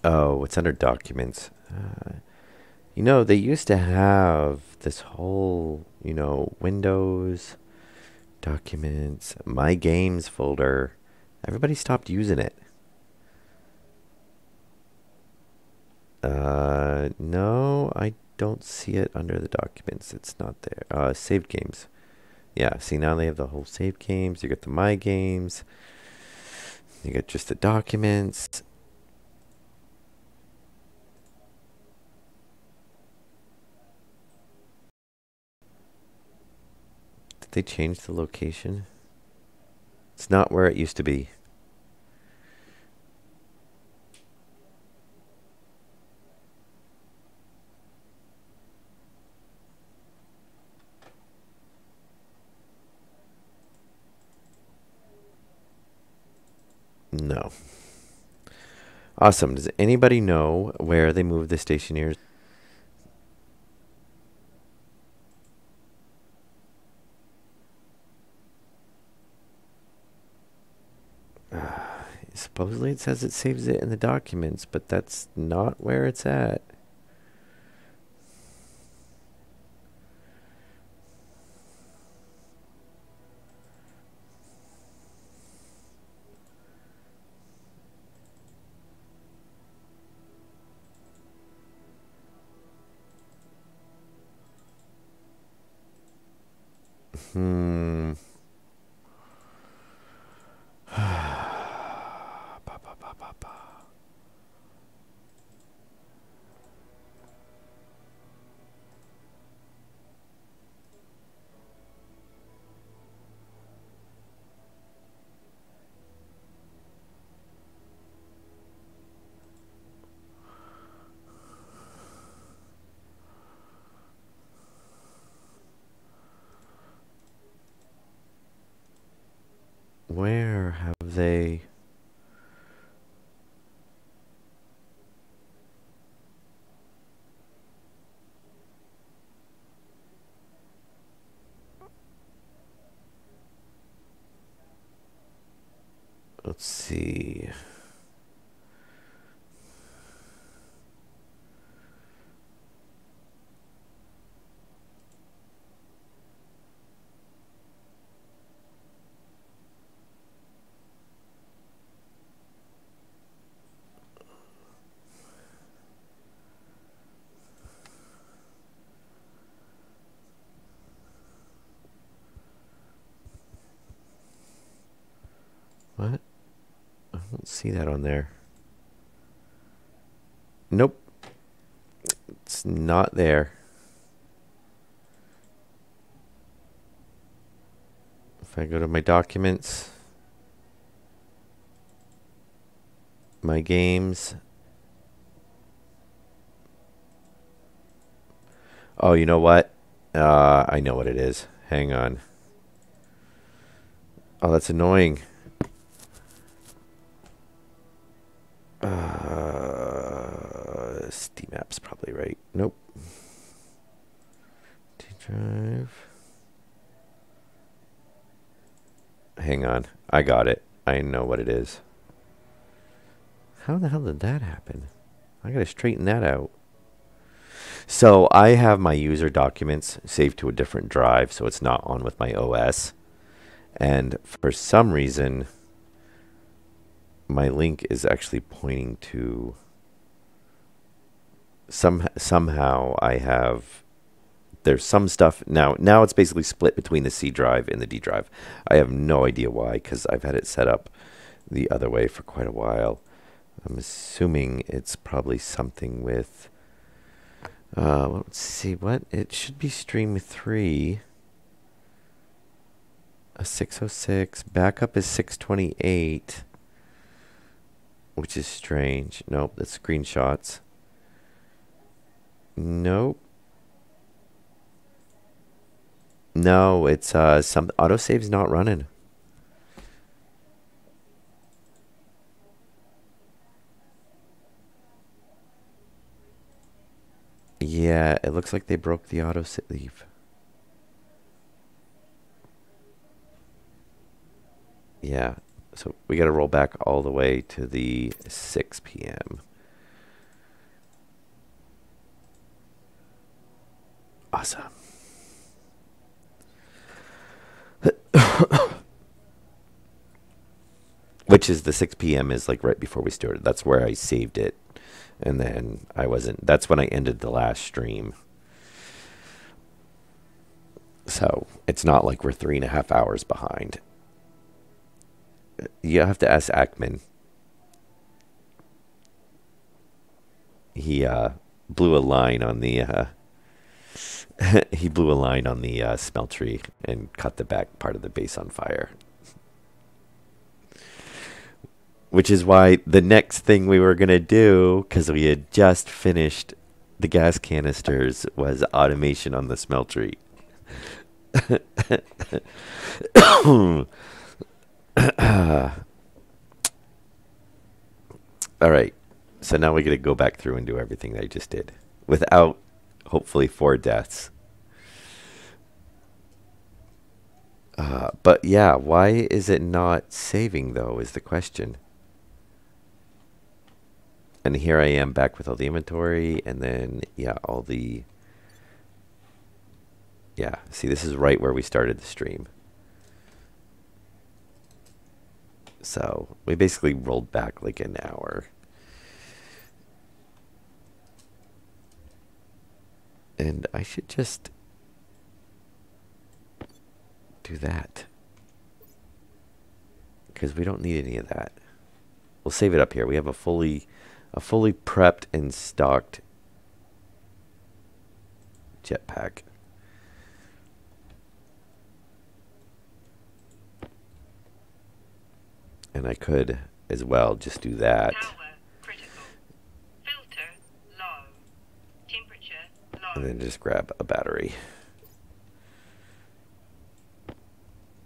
Oh, it's under documents. They used to have this whole, Windows, documents, my games folder. Everybody stopped using it. No, I don't see it under the documents. It's not there. Saved games. Yeah, see now they have the whole saved games. You got the my games. You got just the documents. Did they change the location? It's not where it used to be. No. Awesome. Does anybody know where they moved the Stationeers? Supposedly it says it saves it in the documents, but that's not where it's at. Hmm. Where have they... Let's see. What? I don't see that on there. Nope. It's not there. If I go to my documents, my games. Oh, you know what? I know what it is. Hang on. Oh, that's annoying. Steam app's probably right. Nope. D drive. Hang on. I got it. I know what it is. How the hell did that happen? I gotta straighten that out. So I have my user documents saved to a different drive, so it's not on with my OS. And for some reason, my link is actually pointing to somehow I have, there's some stuff now it's basically split between the C drive and the D drive. I have no idea why, because I've had it set up the other way for quite a while. I'm assuming it's probably something with let's see, what it should be stream 3, a 606, backup is 628, which is strange. Nope, that's screenshots. Nope. No, it's some autosave's not running. Yeah, it looks like they broke the autosave. Yeah, so we got to roll back all the way to the 6 p.m. Awesome. Which is the 6 p.m. is like right before we started. That's where I saved it. And then that's when I ended the last stream. So it's not like we're 3.5 hours behind. You have to ask Ackman. He blew a line on the he blew a line on the smeltery and caught the back part of the base on fire. Which is why the next thing we were going to do, because we had just finished the gas canisters, was automation on the smeltery. All right. So now we got to go back through and do everything that I just did without, hopefully, 4 deaths. But yeah, why is it not saving, though, is the question. And here I am back with all the inventory, and then, yeah, all the... Yeah, see, this is right where we started the stream. So we basically rolled back like an hour. And I should just do that, because we don't need any of that. We'll save it up here. We have a fully prepped and stocked jetpack. And I could as well just do that. Power critical. Filter low. Temperature low. And then just grab a battery.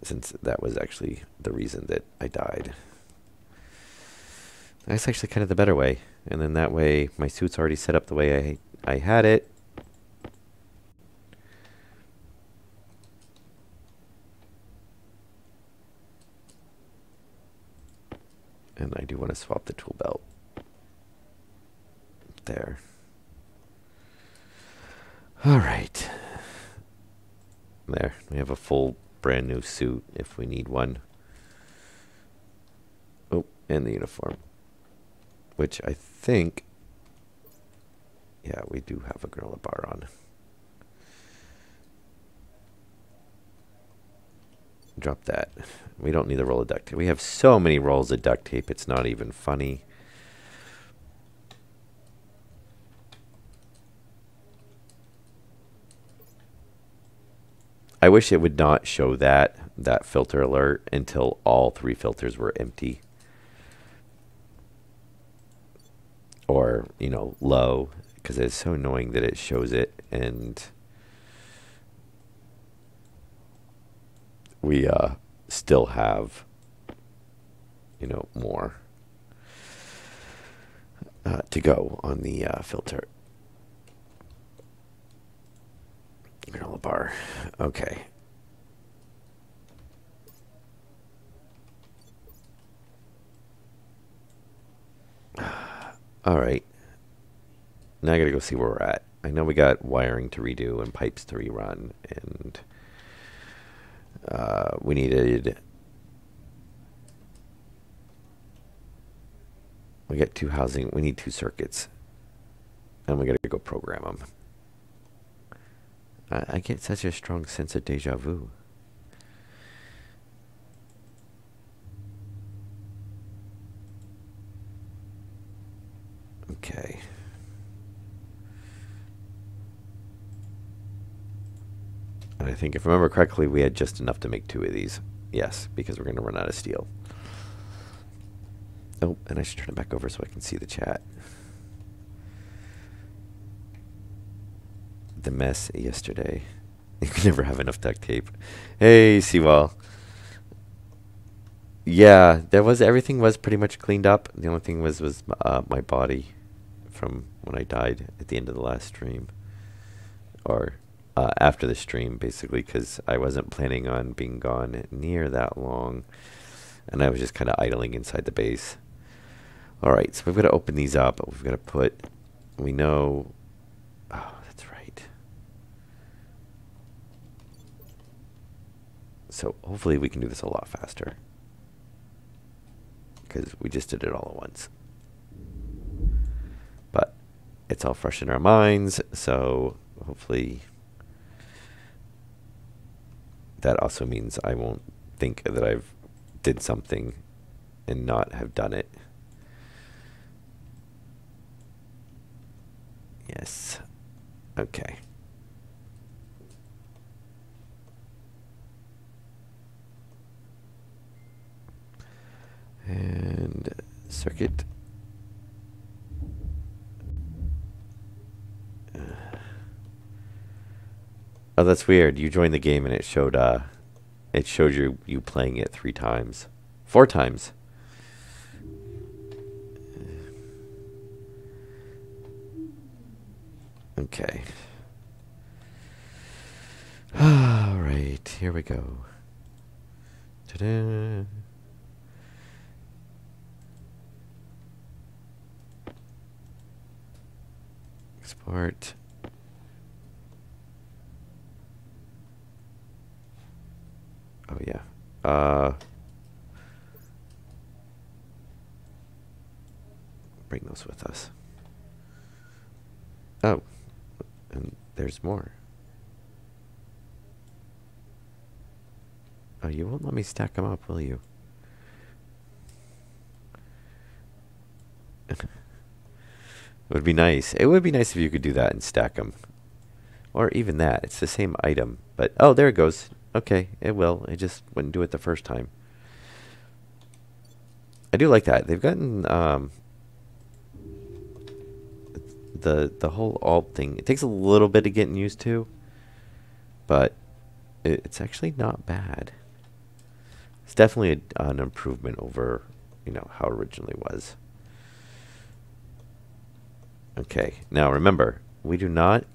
Since that was actually the reason that I died. That's actually kind of the better way. And then that way my suit's already set up the way I had it. And I do want to swap the tool belt. There. All right. There. We have a full brand new suit if we need one. Oh, and the uniform. Which I think... Yeah, we do have a granola bar on. Drop that. We don't need a roll of duct tape. We have so many rolls of duct tape, it's not even funny. I wish it would not show that that filter alert until all 3 filters were empty. Or, you know, low, because it's so annoying that it shows it and we still have, you know, more to go on the filter. Granola bar. Okay. All right. Now I gotta go see where we're at. I know we got wiring to redo and pipes to rerun, and we needed. We got 2 housing. We need 2 circuits, and we gotta go program them. I get such a strong sense of deja vu. Okay. And I think if I remember correctly, we had just enough to make 2 of these. Yes, because we're going to run out of steel. Oh, and I should turn it back over so I can see the chat. The mess yesterday. You can never have enough duct tape. Hey, Seawall. Yeah, everything was pretty much cleaned up. The only thing was my body from when I died at the end of the last stream. Or after the stream, basically, because I wasn't planning on being gone near that long. And I was just kind of idling inside the base. Alright, so we've got to open these up. We've got to put, we know, oh, that's right. So hopefully we can do this a lot faster. Because we just did it all at once. But it's all fresh in our minds, so hopefully that also means I won't think that I've did something and not have done it. Yes. Okay. And circuit. Oh, that's weird. You joined the game and it showed you playing it 3 times. 4 times. Okay. All right, here we go. Ta-da. Export. Oh yeah. Bring those with us. Oh, and there's more. Oh, you won't let me stack them up, will you? It would be nice. It would be nice if you could do that and stack them. Or even that. It's the same item. But, oh, there it goes. Okay, it will. It just wouldn't do it the first time. I do like that. They've gotten the whole alt thing. It takes a little bit of getting used to, but it's actually not bad. It's definitely an improvement over, you know, how it originally was. Okay, now remember, we do not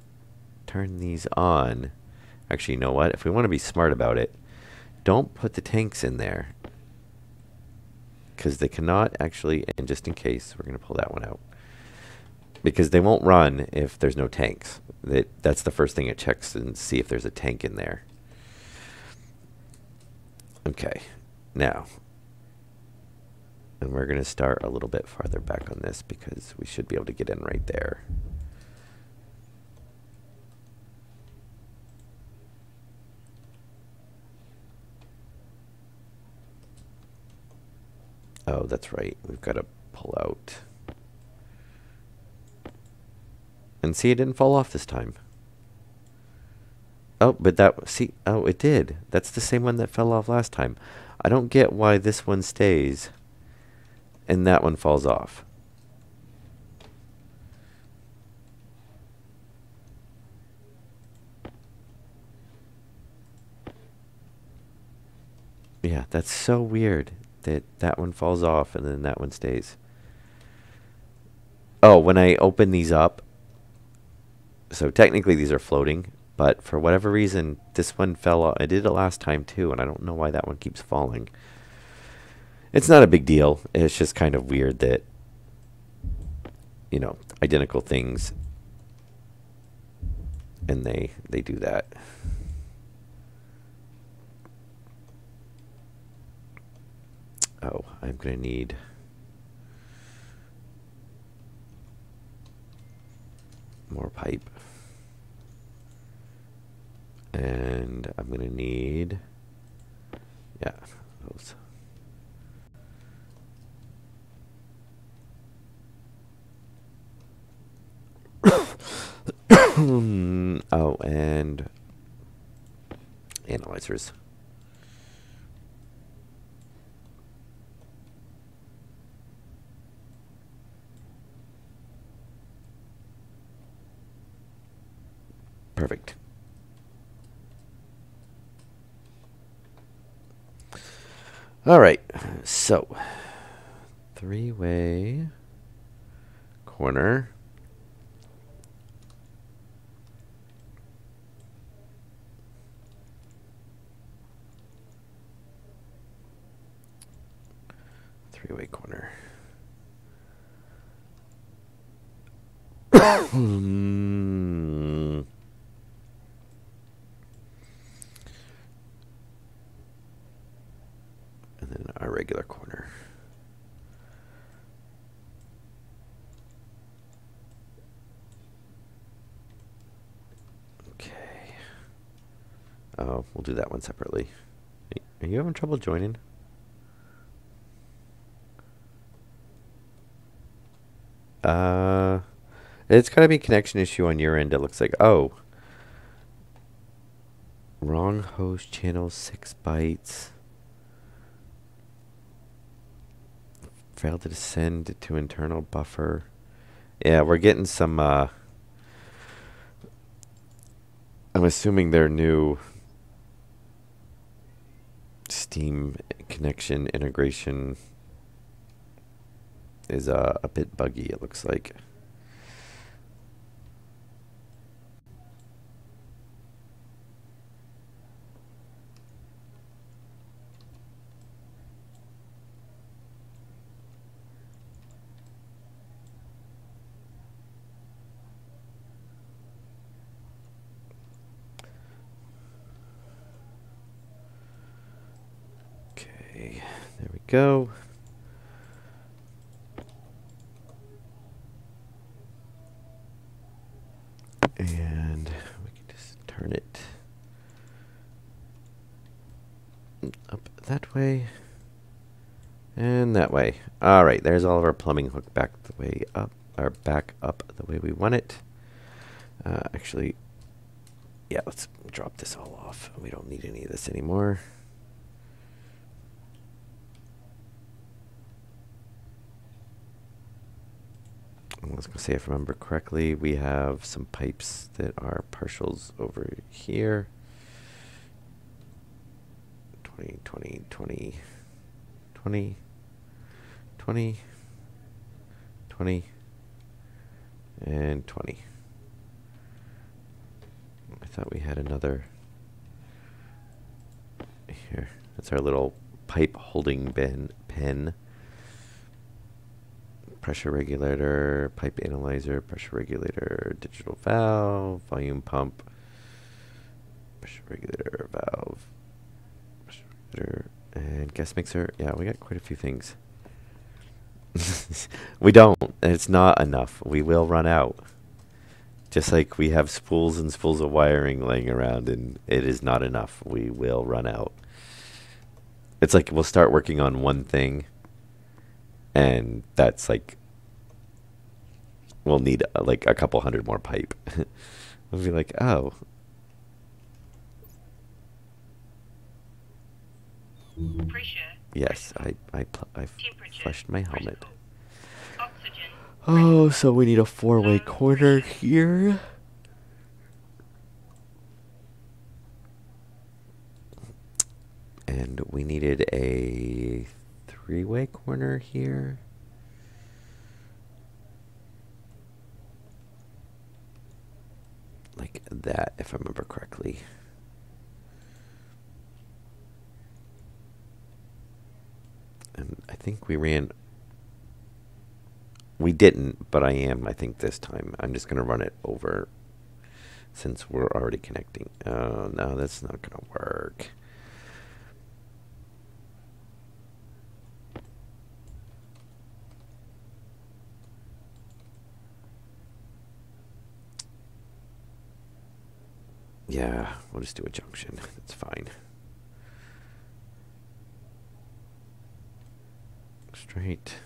turn these on. Actually, you know what? If we want to be smart about it, don't put the tanks in there. Because they cannot actually, and just in case, we're going to pull that one out. Because they won't run if there's no tanks. That's the first thing it checks and see if there's a tank in there. Okay, now. And we're going to start a little bit farther back on this because we should be able to get in right there. Oh, that's right. We've got to pull out. And see, it didn't fall off this time. Oh, but that, see, oh, it did. That's the same one that fell off last time. I don't get why this one stays and that one falls off. Yeah, that's so weird that that one falls off and then that one stays. Oh, when I open these up, so technically these are floating, but for whatever reason, this one fell off. I did it last time too, and I don't know why that one keeps falling. It's not a big deal. It's just kind of weird that, you know, identical things and they do that. Oh, I'm gonna need more pipe. And I'm gonna need, yeah, those. Oh, and analyzers. Perfect. All right, so three-way corner. Three-way corner. And then our regular corner. Okay. Oh, we'll do that one separately. Are you having trouble joining? It's gotta be a connection issue on your end. It looks like, oh, wrong host channel, 6 bytes. Failed to send to internal buffer. Yeah, we're getting some, I'm assuming their new Steam connection integration is a bit buggy, it looks like. Okay, there we go. And we can just turn it up that way and that way. All right, there's all of our plumbing hooked back the way up, or back up the way we want it. Actually, yeah, let's drop this all off. We don't need any of this anymore. I was going to say, if I remember correctly, we have some pipes that are partials over here. 20, 20, 20, 20, 20, 20, and 20. I thought we had another here. That's our little pipe holding pen. Pressure regulator, pipe analyzer, pressure regulator, digital valve, volume pump, pressure regulator, valve, pressure regulator, and gas mixer. Yeah, we got quite a few things. We don't. It's not enough. We will run out. Just like we have spools and spools of wiring laying around, and it is not enough. We will run out. It's like we'll start working on one thing, and that's like, we'll need like a couple hundred more pipe. We'll be like, oh, Pressure. Yes, Critical. I Temperature. flushed my helmet. Critical. Oxygen. Oh, Critical. so we need a four-way Low corner pressure. here. And we needed a three-way corner here. Like that, if I remember correctly. And I think we ran... We didn't, but I think this time. I'm just going to run it over since we're already connecting. Oh, no, that's not going to work. Yeah, we'll just do a junction. That's fine. Straight.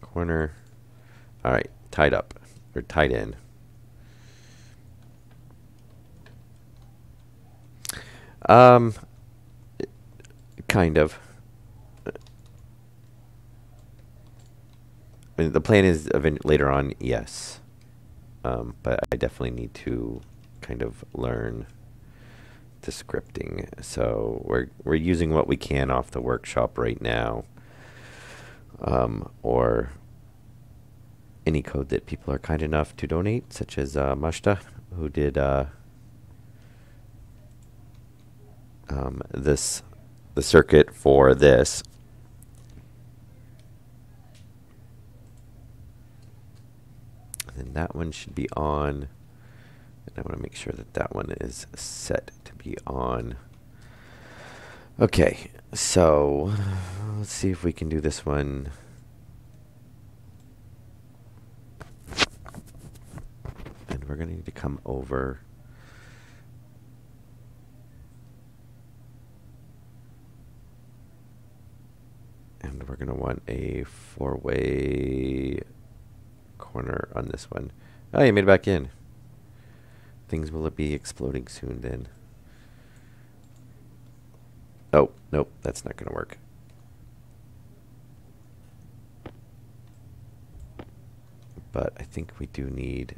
Corner. All right, tied up. Or tied in. Um, kind of. I mean, the plan is later on, yes. But I definitely need to kind of learn the scripting. So we're using what we can off the workshop right now, or any code that people are kind enough to donate, such as Mashta, who did the circuit for this. And that one should be on. And I want to make sure that that one is set to be on. Okay, so let's see if we can do this one. And we're going to need to come over. And we're going to want a four-way corner on this one. Oh, you made it back in. Things will be exploding soon then. Oh, nope, that's not going to work. But I think we do need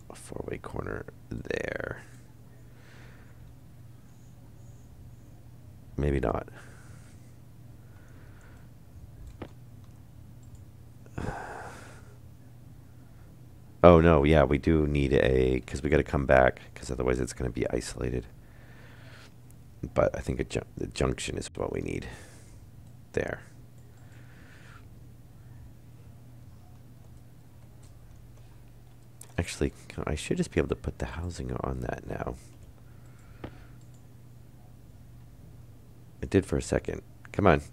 a four-way corner there. Maybe not. Oh no, yeah, we do need a, because we got to come back, because otherwise it's going to be isolated. But I think the junction is what we need there. Actually, I should just be able to put the housing on that now. It did for a second. Come on.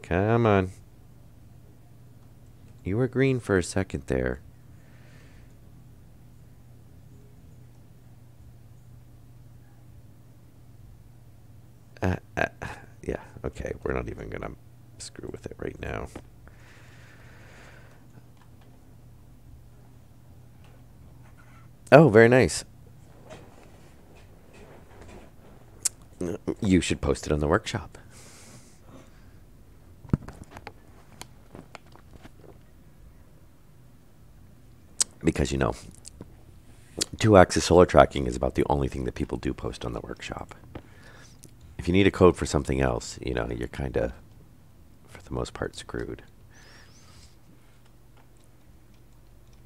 Come on. You were green for a second there. Yeah, okay. We're not even going to screw with it right now. Oh, very nice. You should post it on the workshop. Because, you know, two-axis solar tracking is about the only thing that people do post on the workshop. If you need a code for something else, you know, you're kind of, for the most part, screwed.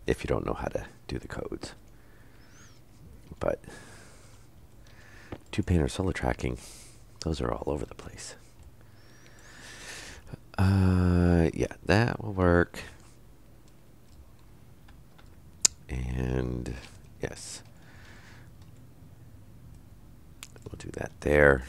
If you don't know how to do the codes. But two-pane or solar tracking, those are all over the place. Yeah, that will work. And yes, we'll do that there.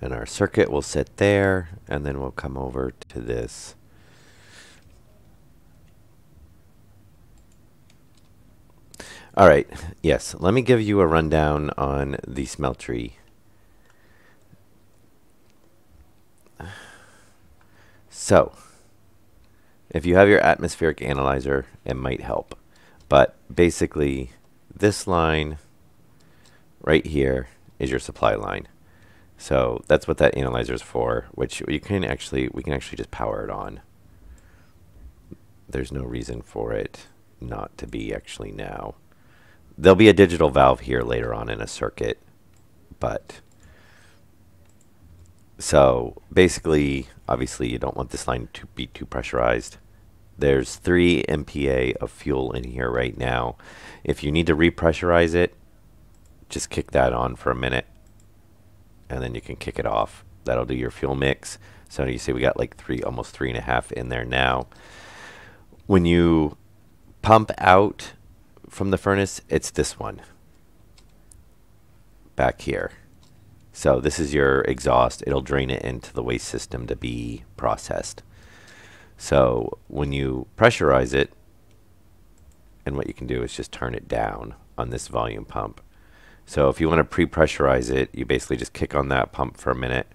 And our circuit will sit there, and then we'll come over to this. All right, yes, let me give you a rundown on the smeltery. So, if you have your atmospheric analyzer, it might help. But basically, this line right here is your supply line. So that's what that analyzer is for, which we can actually just power it on. There's no reason for it not to be actually now. There'll be a digital valve here later on in a circuit, but so basically, obviously you don't want this line to be too pressurized. There's 3 MPa of fuel in here right now. If you need to repressurize it, just kick that on for a minute and then you can kick it off. That'll do your fuel mix. So you see we got like almost 3.5 in there now. When you pump out from the furnace, it's this one back here. So this is your exhaust. It'll drain it into the waste system to be processed. So when you pressurize it, and what you can do is just turn it down on this volume pump. So if you want to pre-pressurize it, you basically just kick on that pump for a minute,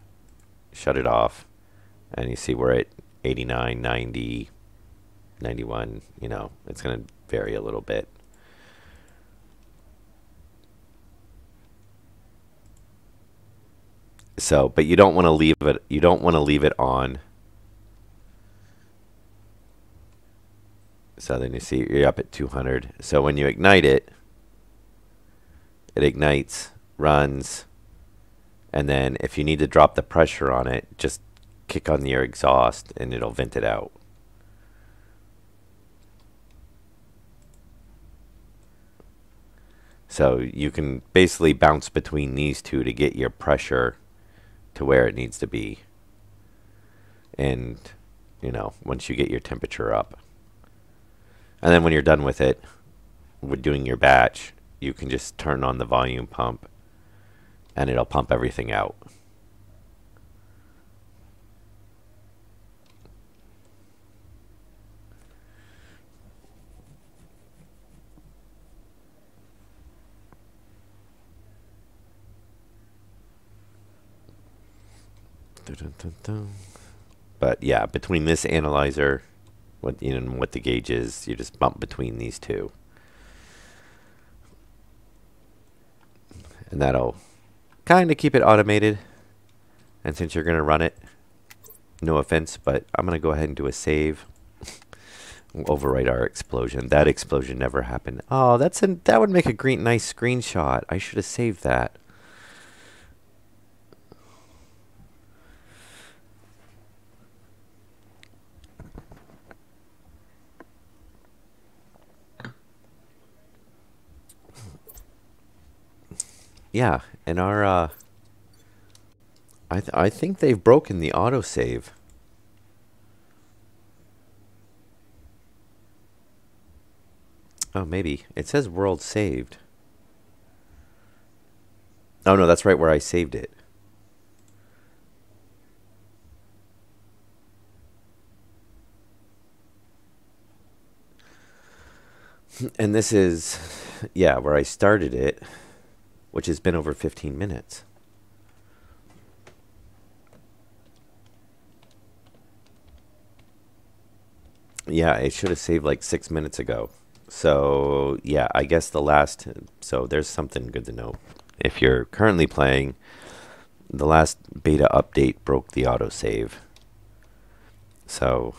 shut it off, and you see we're at 89, 90, 91, you know, it's going to vary a little bit. So, but you don't want to leave it on. So then you see you're up at 200. So when you ignite it, it ignites, runs, and then if you need to drop the pressure on it, just kick on your exhaust and it'll vent it out. So you can basically bounce between these two to get your pressure to where it needs to be. And, you know, once you get your temperature up. And then when you're done with it, with doing your batch, you can just turn on the volume pump and it'll pump everything out. But yeah, between this analyzer, what the gauge is, you just bump between these two. And that'll kind of keep it automated. And since you're going to run it, no offense, but I'm going to go ahead and do a save. We'll overwrite our explosion. That explosion never happened. Oh, that would make a great, nice screenshot. I should have saved that. Yeah, and our I think they've broken the autosave. Oh, maybe. It says world saved. Oh no, that's right where I saved it. And this is, yeah, where I started it, which has been over 15 minutes. Yeah, it should have saved like 6 minutes ago. So, yeah, I guess so there's something good to know. If you're currently playing, the last beta update broke the autosave. So,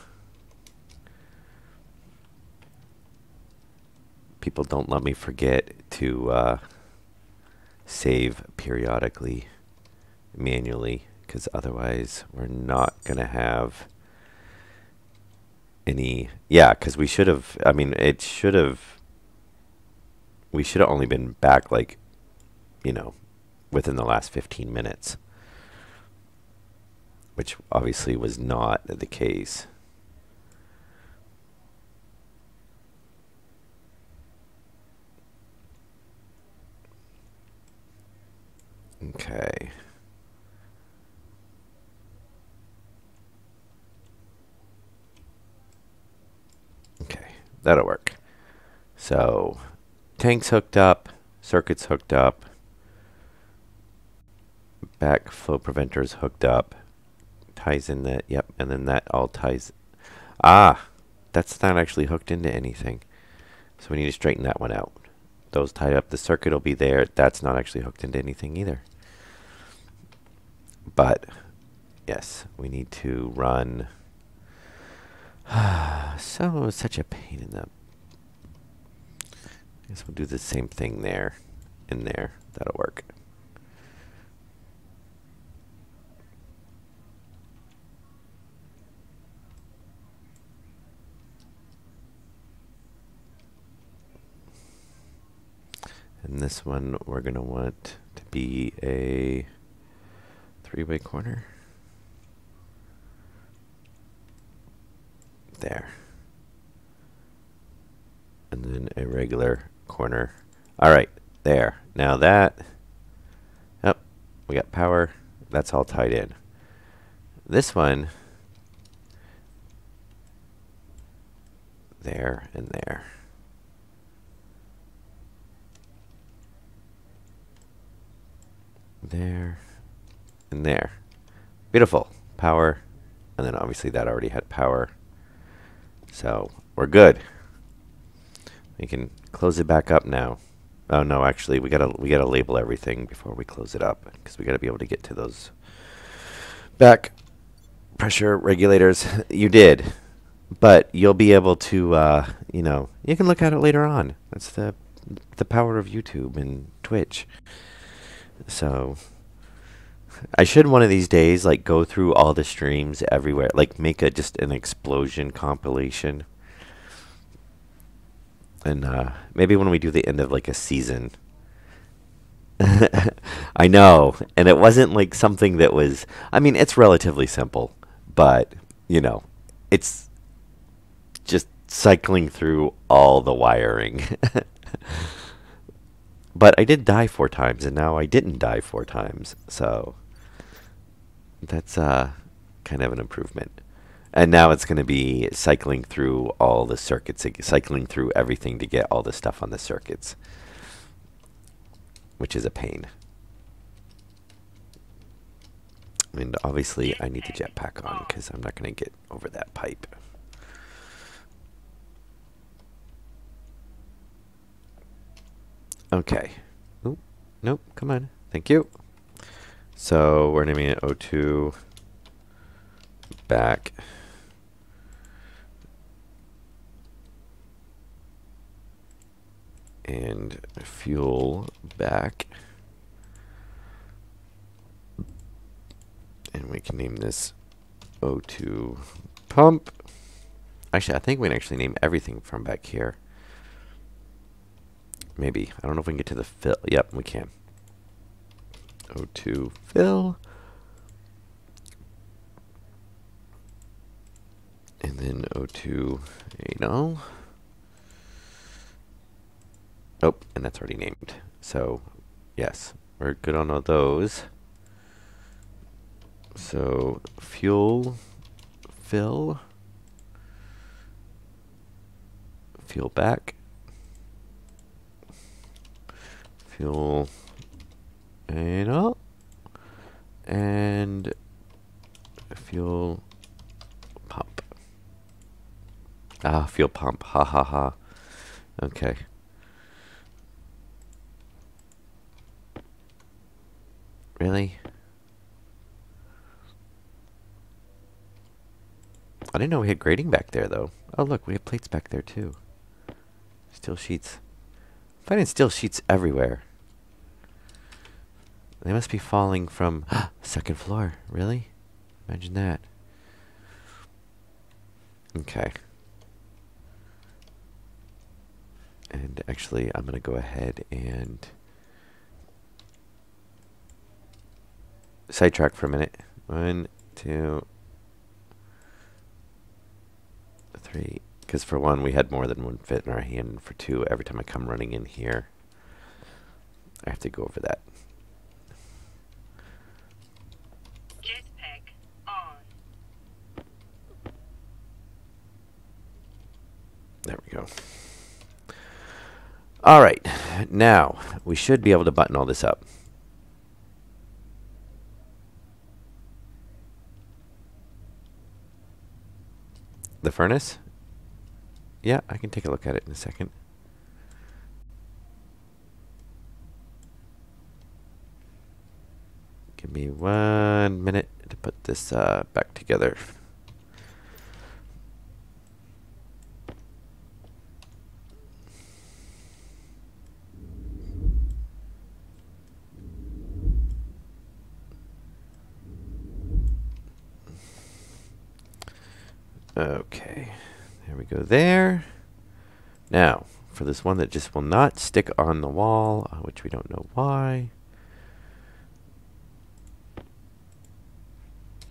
people don't let me forget to save periodically, manually, because otherwise we're not going to have any. Yeah, because we should have, I mean, we should have only been back like, within the last 15 minutes, which obviously was not the case. Okay. Okay, that'll work. So, tanks hooked up, circuits hooked up, backflow preventers hooked up, ties in that. Yep, and then that all ties. Ah, that's not actually hooked into anything. So we need to straighten that one out. Those tied up. The circuit will be there. That's not actually hooked into anything either. But, yes, we need to run. So, such a pain in the... I guess we'll do the same thing there and there. That'll work. And this one we're going to want to be a three-way corner. There. And then a regular corner. All right, there. Now that, yep, we got power. That's all tied in. This one, there and there. There and there. Beautiful. Power. And then obviously that already had power. So we're good. We can close it back up now. Oh no, actually we gotta label everything before we close it up, because we gotta be able to get to those back pressure regulators. You did, but you'll be able to you know, you can look at it later on. That's the power of YouTube and Twitch. So I should one of these days like go through all the streams everywhere, like make a just an explosion compilation. And maybe when we do the end of like a season. I know, and it wasn't like something that was, I mean, it's relatively simple, but you know, it's just cycling through all the wiring. But I did die 4 times, and now I didn't die 4 times, so that's kind of an improvement. And now it's going to be cycling through all the circuits, cycling through everything to get all the stuff on the circuits, which is a pain. And obviously I need the jetpack on because I'm not going to get over that pipe. Okay. Oop, nope, come on. Thank you. So we're naming it O2 back. And fuel back. And we can name this O2 pump. Actually, I think we can actually name everything from back here. Maybe. I don't know if we can get to the fill. Yep, we can. O2 fill. And then O2 anal. Oh, and that's already named. So, yes, we're good on all those. So, fuel, fill, fuel back, fuel anal, and fuel pump. Ah, fuel pump. Ha ha ha. Okay. Really? I didn't know we had grading back there, though. Oh, look, we have plates back there, too. Steel sheets. I'm finding steel sheets everywhere. They must be falling from second floor. Really? Imagine that. Okay. And actually, I'm going to go ahead and sidetrack for a minute. 1, 2, 3. Because for 1, we had more than 1 fit in our hand. For 2, every time I come running in here, I have to go over that. Jetpack on. There we go. All right. Now, we should be able to button all this up. The furnace? Yeah, I can take a look at it in a second. Give me 1 minute to put this back together. Okay, there we go there. Now, for this one that just will not stick on the wall, which we don't know why.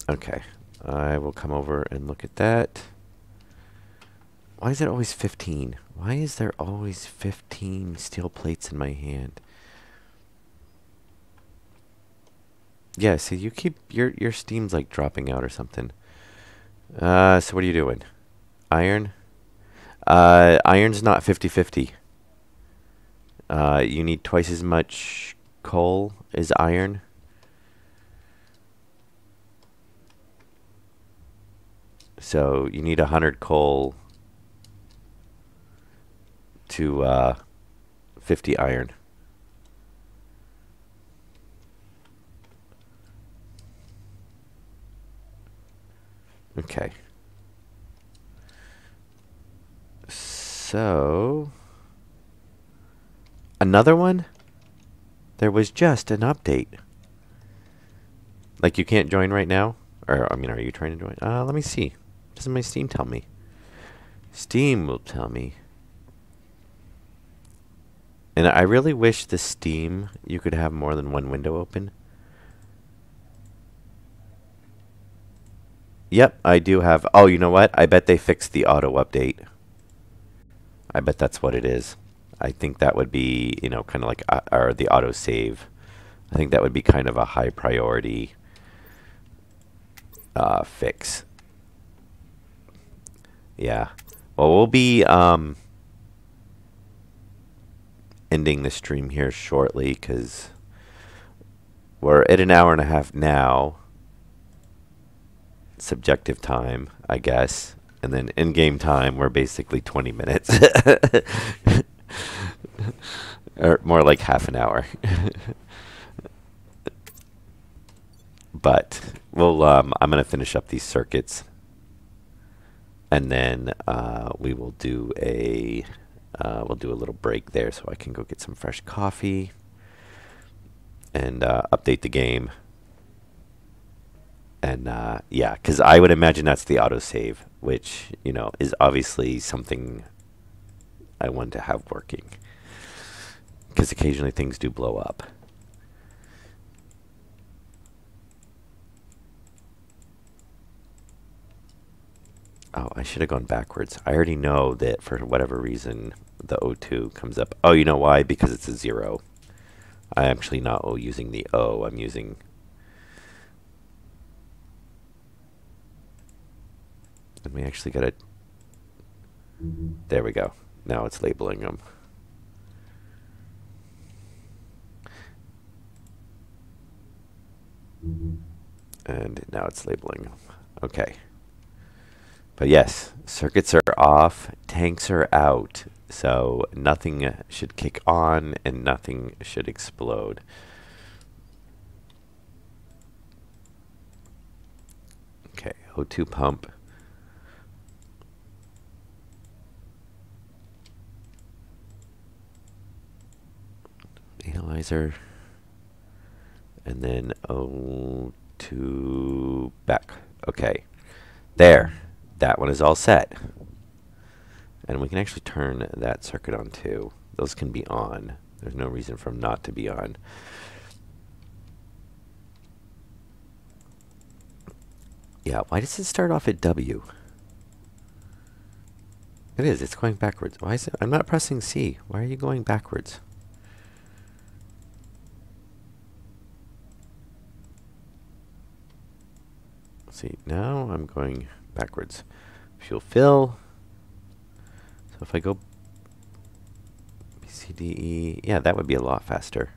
Okay, I will come over and look at that. Why is it always 15? Why is there always 15 steel plates in my hand? Yeah, see, you keep your steam's like dropping out or something. So what are you doing? Iron? Iron's not 50-50. You need twice as much coal as iron. So you need 100 coal to 50 iron. Okay. So another one? There was just an update. Like you can't join right now? Or I mean, are you trying to join? Let me see. Doesn't my Steam tell me? Steam will tell me. And I really wish the Steam you could have more than one window open. Yep, I do have. Oh, you know what? I bet they fixed the auto update. I bet that's what it is. I think that would be, you know, kind of like or the auto save. I think that would be kind of a high priority fix. Yeah. Well, we'll be ending the stream here shortly because we're at an hour and a half now. Subjective time, I guess. And then in-game time, we're basically 20 minutes. Or more like half an hour. But we'll I'm going to finish up these circuits. And then we will do a little break there so I can go get some fresh coffee and update the game. And yeah, because I would imagine that's the autosave, which, you know, is obviously something I want to have working. Because occasionally things do blow up. Oh, I should have gone backwards. I already know that for whatever reason the O2 comes up. Oh, you know why? Because it's a 0. I'm actually not using the O. I'm using... And we actually got to... There we go. Now it's labeling them. And now it's labeling them. Okay. But yes, circuits are off, tanks are out, so nothing should kick on and nothing should explode. Okay, O2 pump. Analyzer. And then O2 back. Okay, there. That one is all set. And we can actually turn that circuit on too. Those can be on. There's no reason for them not to be on. Yeah, why does it start off at W? It is, it's going backwards. Why is it? I'm not pressing C. Why are you going backwards? See, now I'm going backwards. Fuel fill. So if I go B, C, D, E, yeah, that would be a lot faster.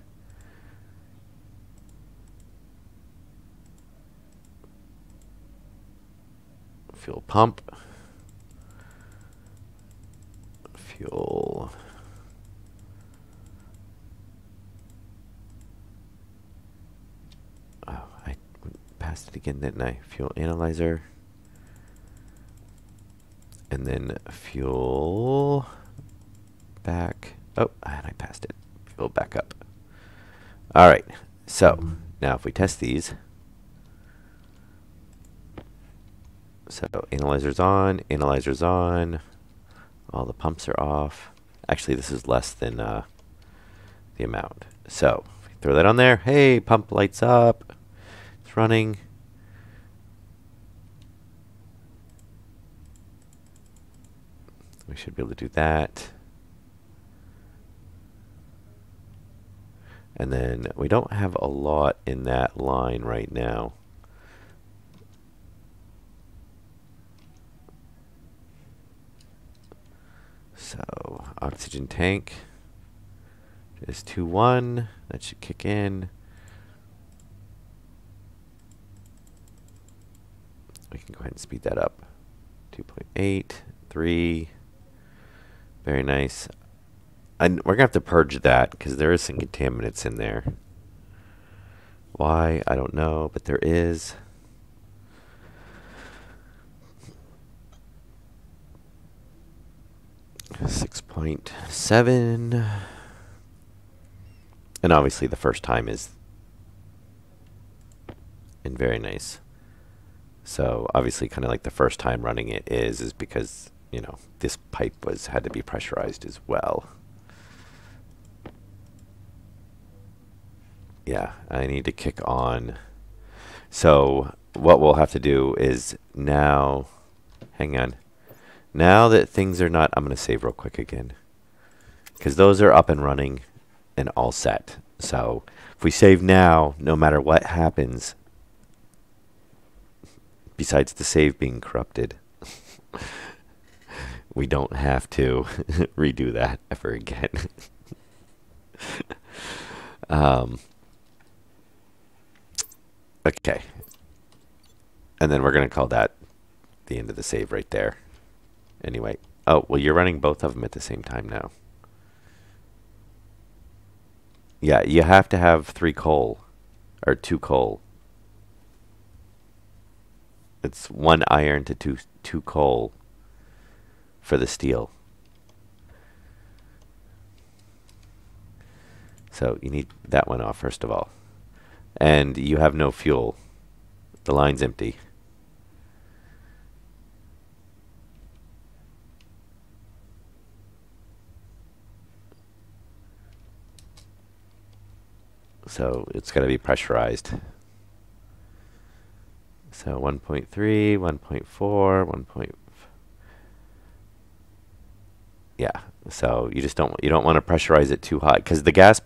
Fuel pump. fuel. Oh, I passed it again, didn't I? Fuel analyzer. And then fuel back. Oh, and I passed it. Fuel back up. All right. So now if we test these. So analyzer's on, analyzer's on. All the pumps are off. Actually, this is less than the amount. So if we throw that on there. Hey, pump lights up. It's running. We should be able to do that. And then we don't have a lot in that line right now. So oxygen tank is 2.1. That should kick in. We can go ahead and speed that up. 2.8, 3. Very nice. And we're going to have to purge that because there is some contaminants in there. Why? I don't know, but there is. .7. And obviously the first time is and very nice. So obviously kind of like the first time running it is because, you know, this pipe had to be pressurized as well. Yeah, I need to kick on. So what we'll have to do is now, hang on. Now that things are not, I'm going to save real quick again. Because those are up and running and all set. So if we save now, no matter what happens, besides the save being corrupted, we don't have to redo that ever again. Okay. And then we're going to call that the end of the save right there. Anyway. Oh, well, you're running both of them at the same time now. Yeah, you have to have 3 coal. Or 2 coal. It's 1 iron to 2 coal for the steel. So you need that one off first of all. And you have no fuel. The line's empty. So it's got to be pressurized. So 1.3, 1.4, 1. Yeah. So you don't want to pressurize it too high because the gas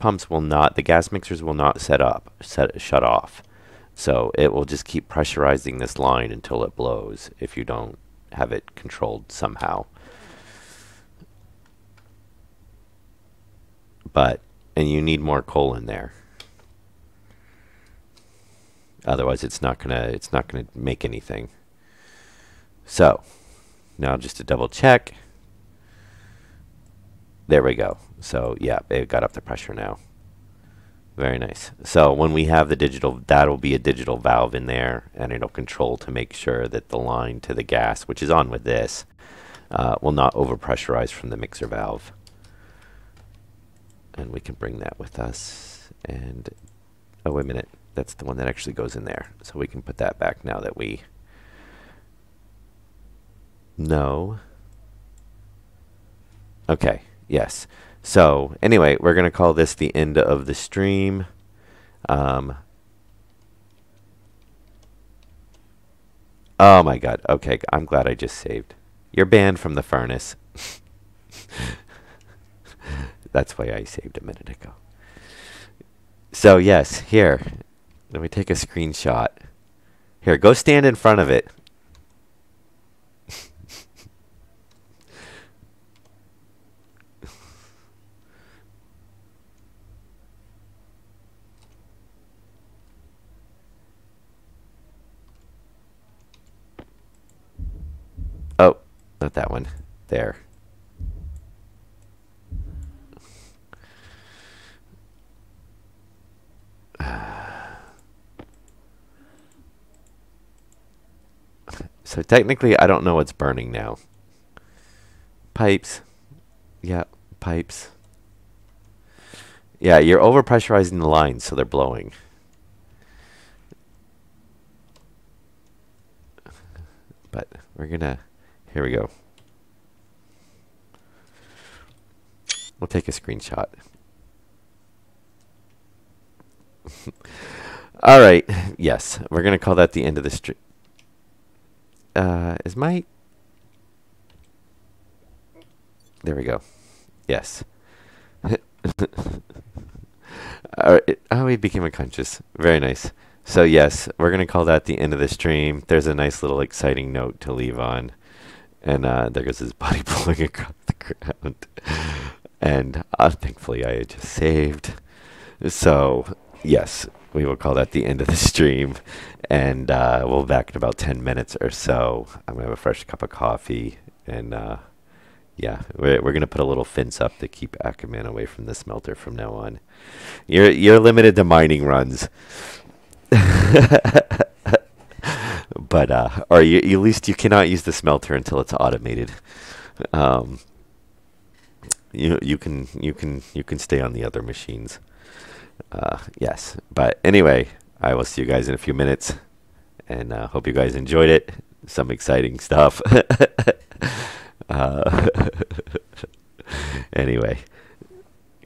mixers will not shut off. So it will just keep pressurizing this line until it blows if you don't have it controlled somehow. And you need more coal in there. Otherwise it's not gonna make anything. So now just to double check. There we go. So yeah, it got up the pressure now. Very nice. So when we have the digital, that'll be a digital valve in there, and it'll control to make sure that the line to the gas, which is on with this, will not overpressurize from the mixer valve. And we can bring that with us. And oh, wait a minute. That's the one that actually goes in there. So we can put that back now that we know. Okay. Yes. So anyway, we're going to call this the end of the stream. Oh my God. Okay. I'm glad I just saved. You're banned from the furnace. That's why I saved a minute ago. So yes, here. Let me take a screenshot. Here, go stand in front of it. Oh, not that one. There. So technically, I don't know what's burning now. Pipes. Yeah, pipes. Yeah, you're overpressurizing the lines, so they're blowing. But we're gonna, here we go. We'll take a screenshot. All right, yes, we're gonna call that the end of the stream. Is my, there we go. Yes. All right. Oh, he became unconscious. Very nice. So yes, we're gonna call that the end of the stream. There's a nice little exciting note to leave on, and there goes his body blowing across the ground. And thankfully, I had just saved. So yes, we will call that the end of the stream, and we'll be back in about 10 minutes or so. I'm gonna have a fresh cup of coffee, and yeah, we're gonna put a little fence up to keep Ackerman away from the smelter from now on. You're limited to mining runs. But or at least you cannot use the smelter until it's automated. You can stay on the other machines. Yes, but anyway, I will see you guys in a few minutes, and hope you guys enjoyed it. Some exciting stuff. uh, anyway,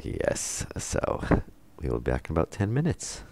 yes. So we will be back in about 10 minutes.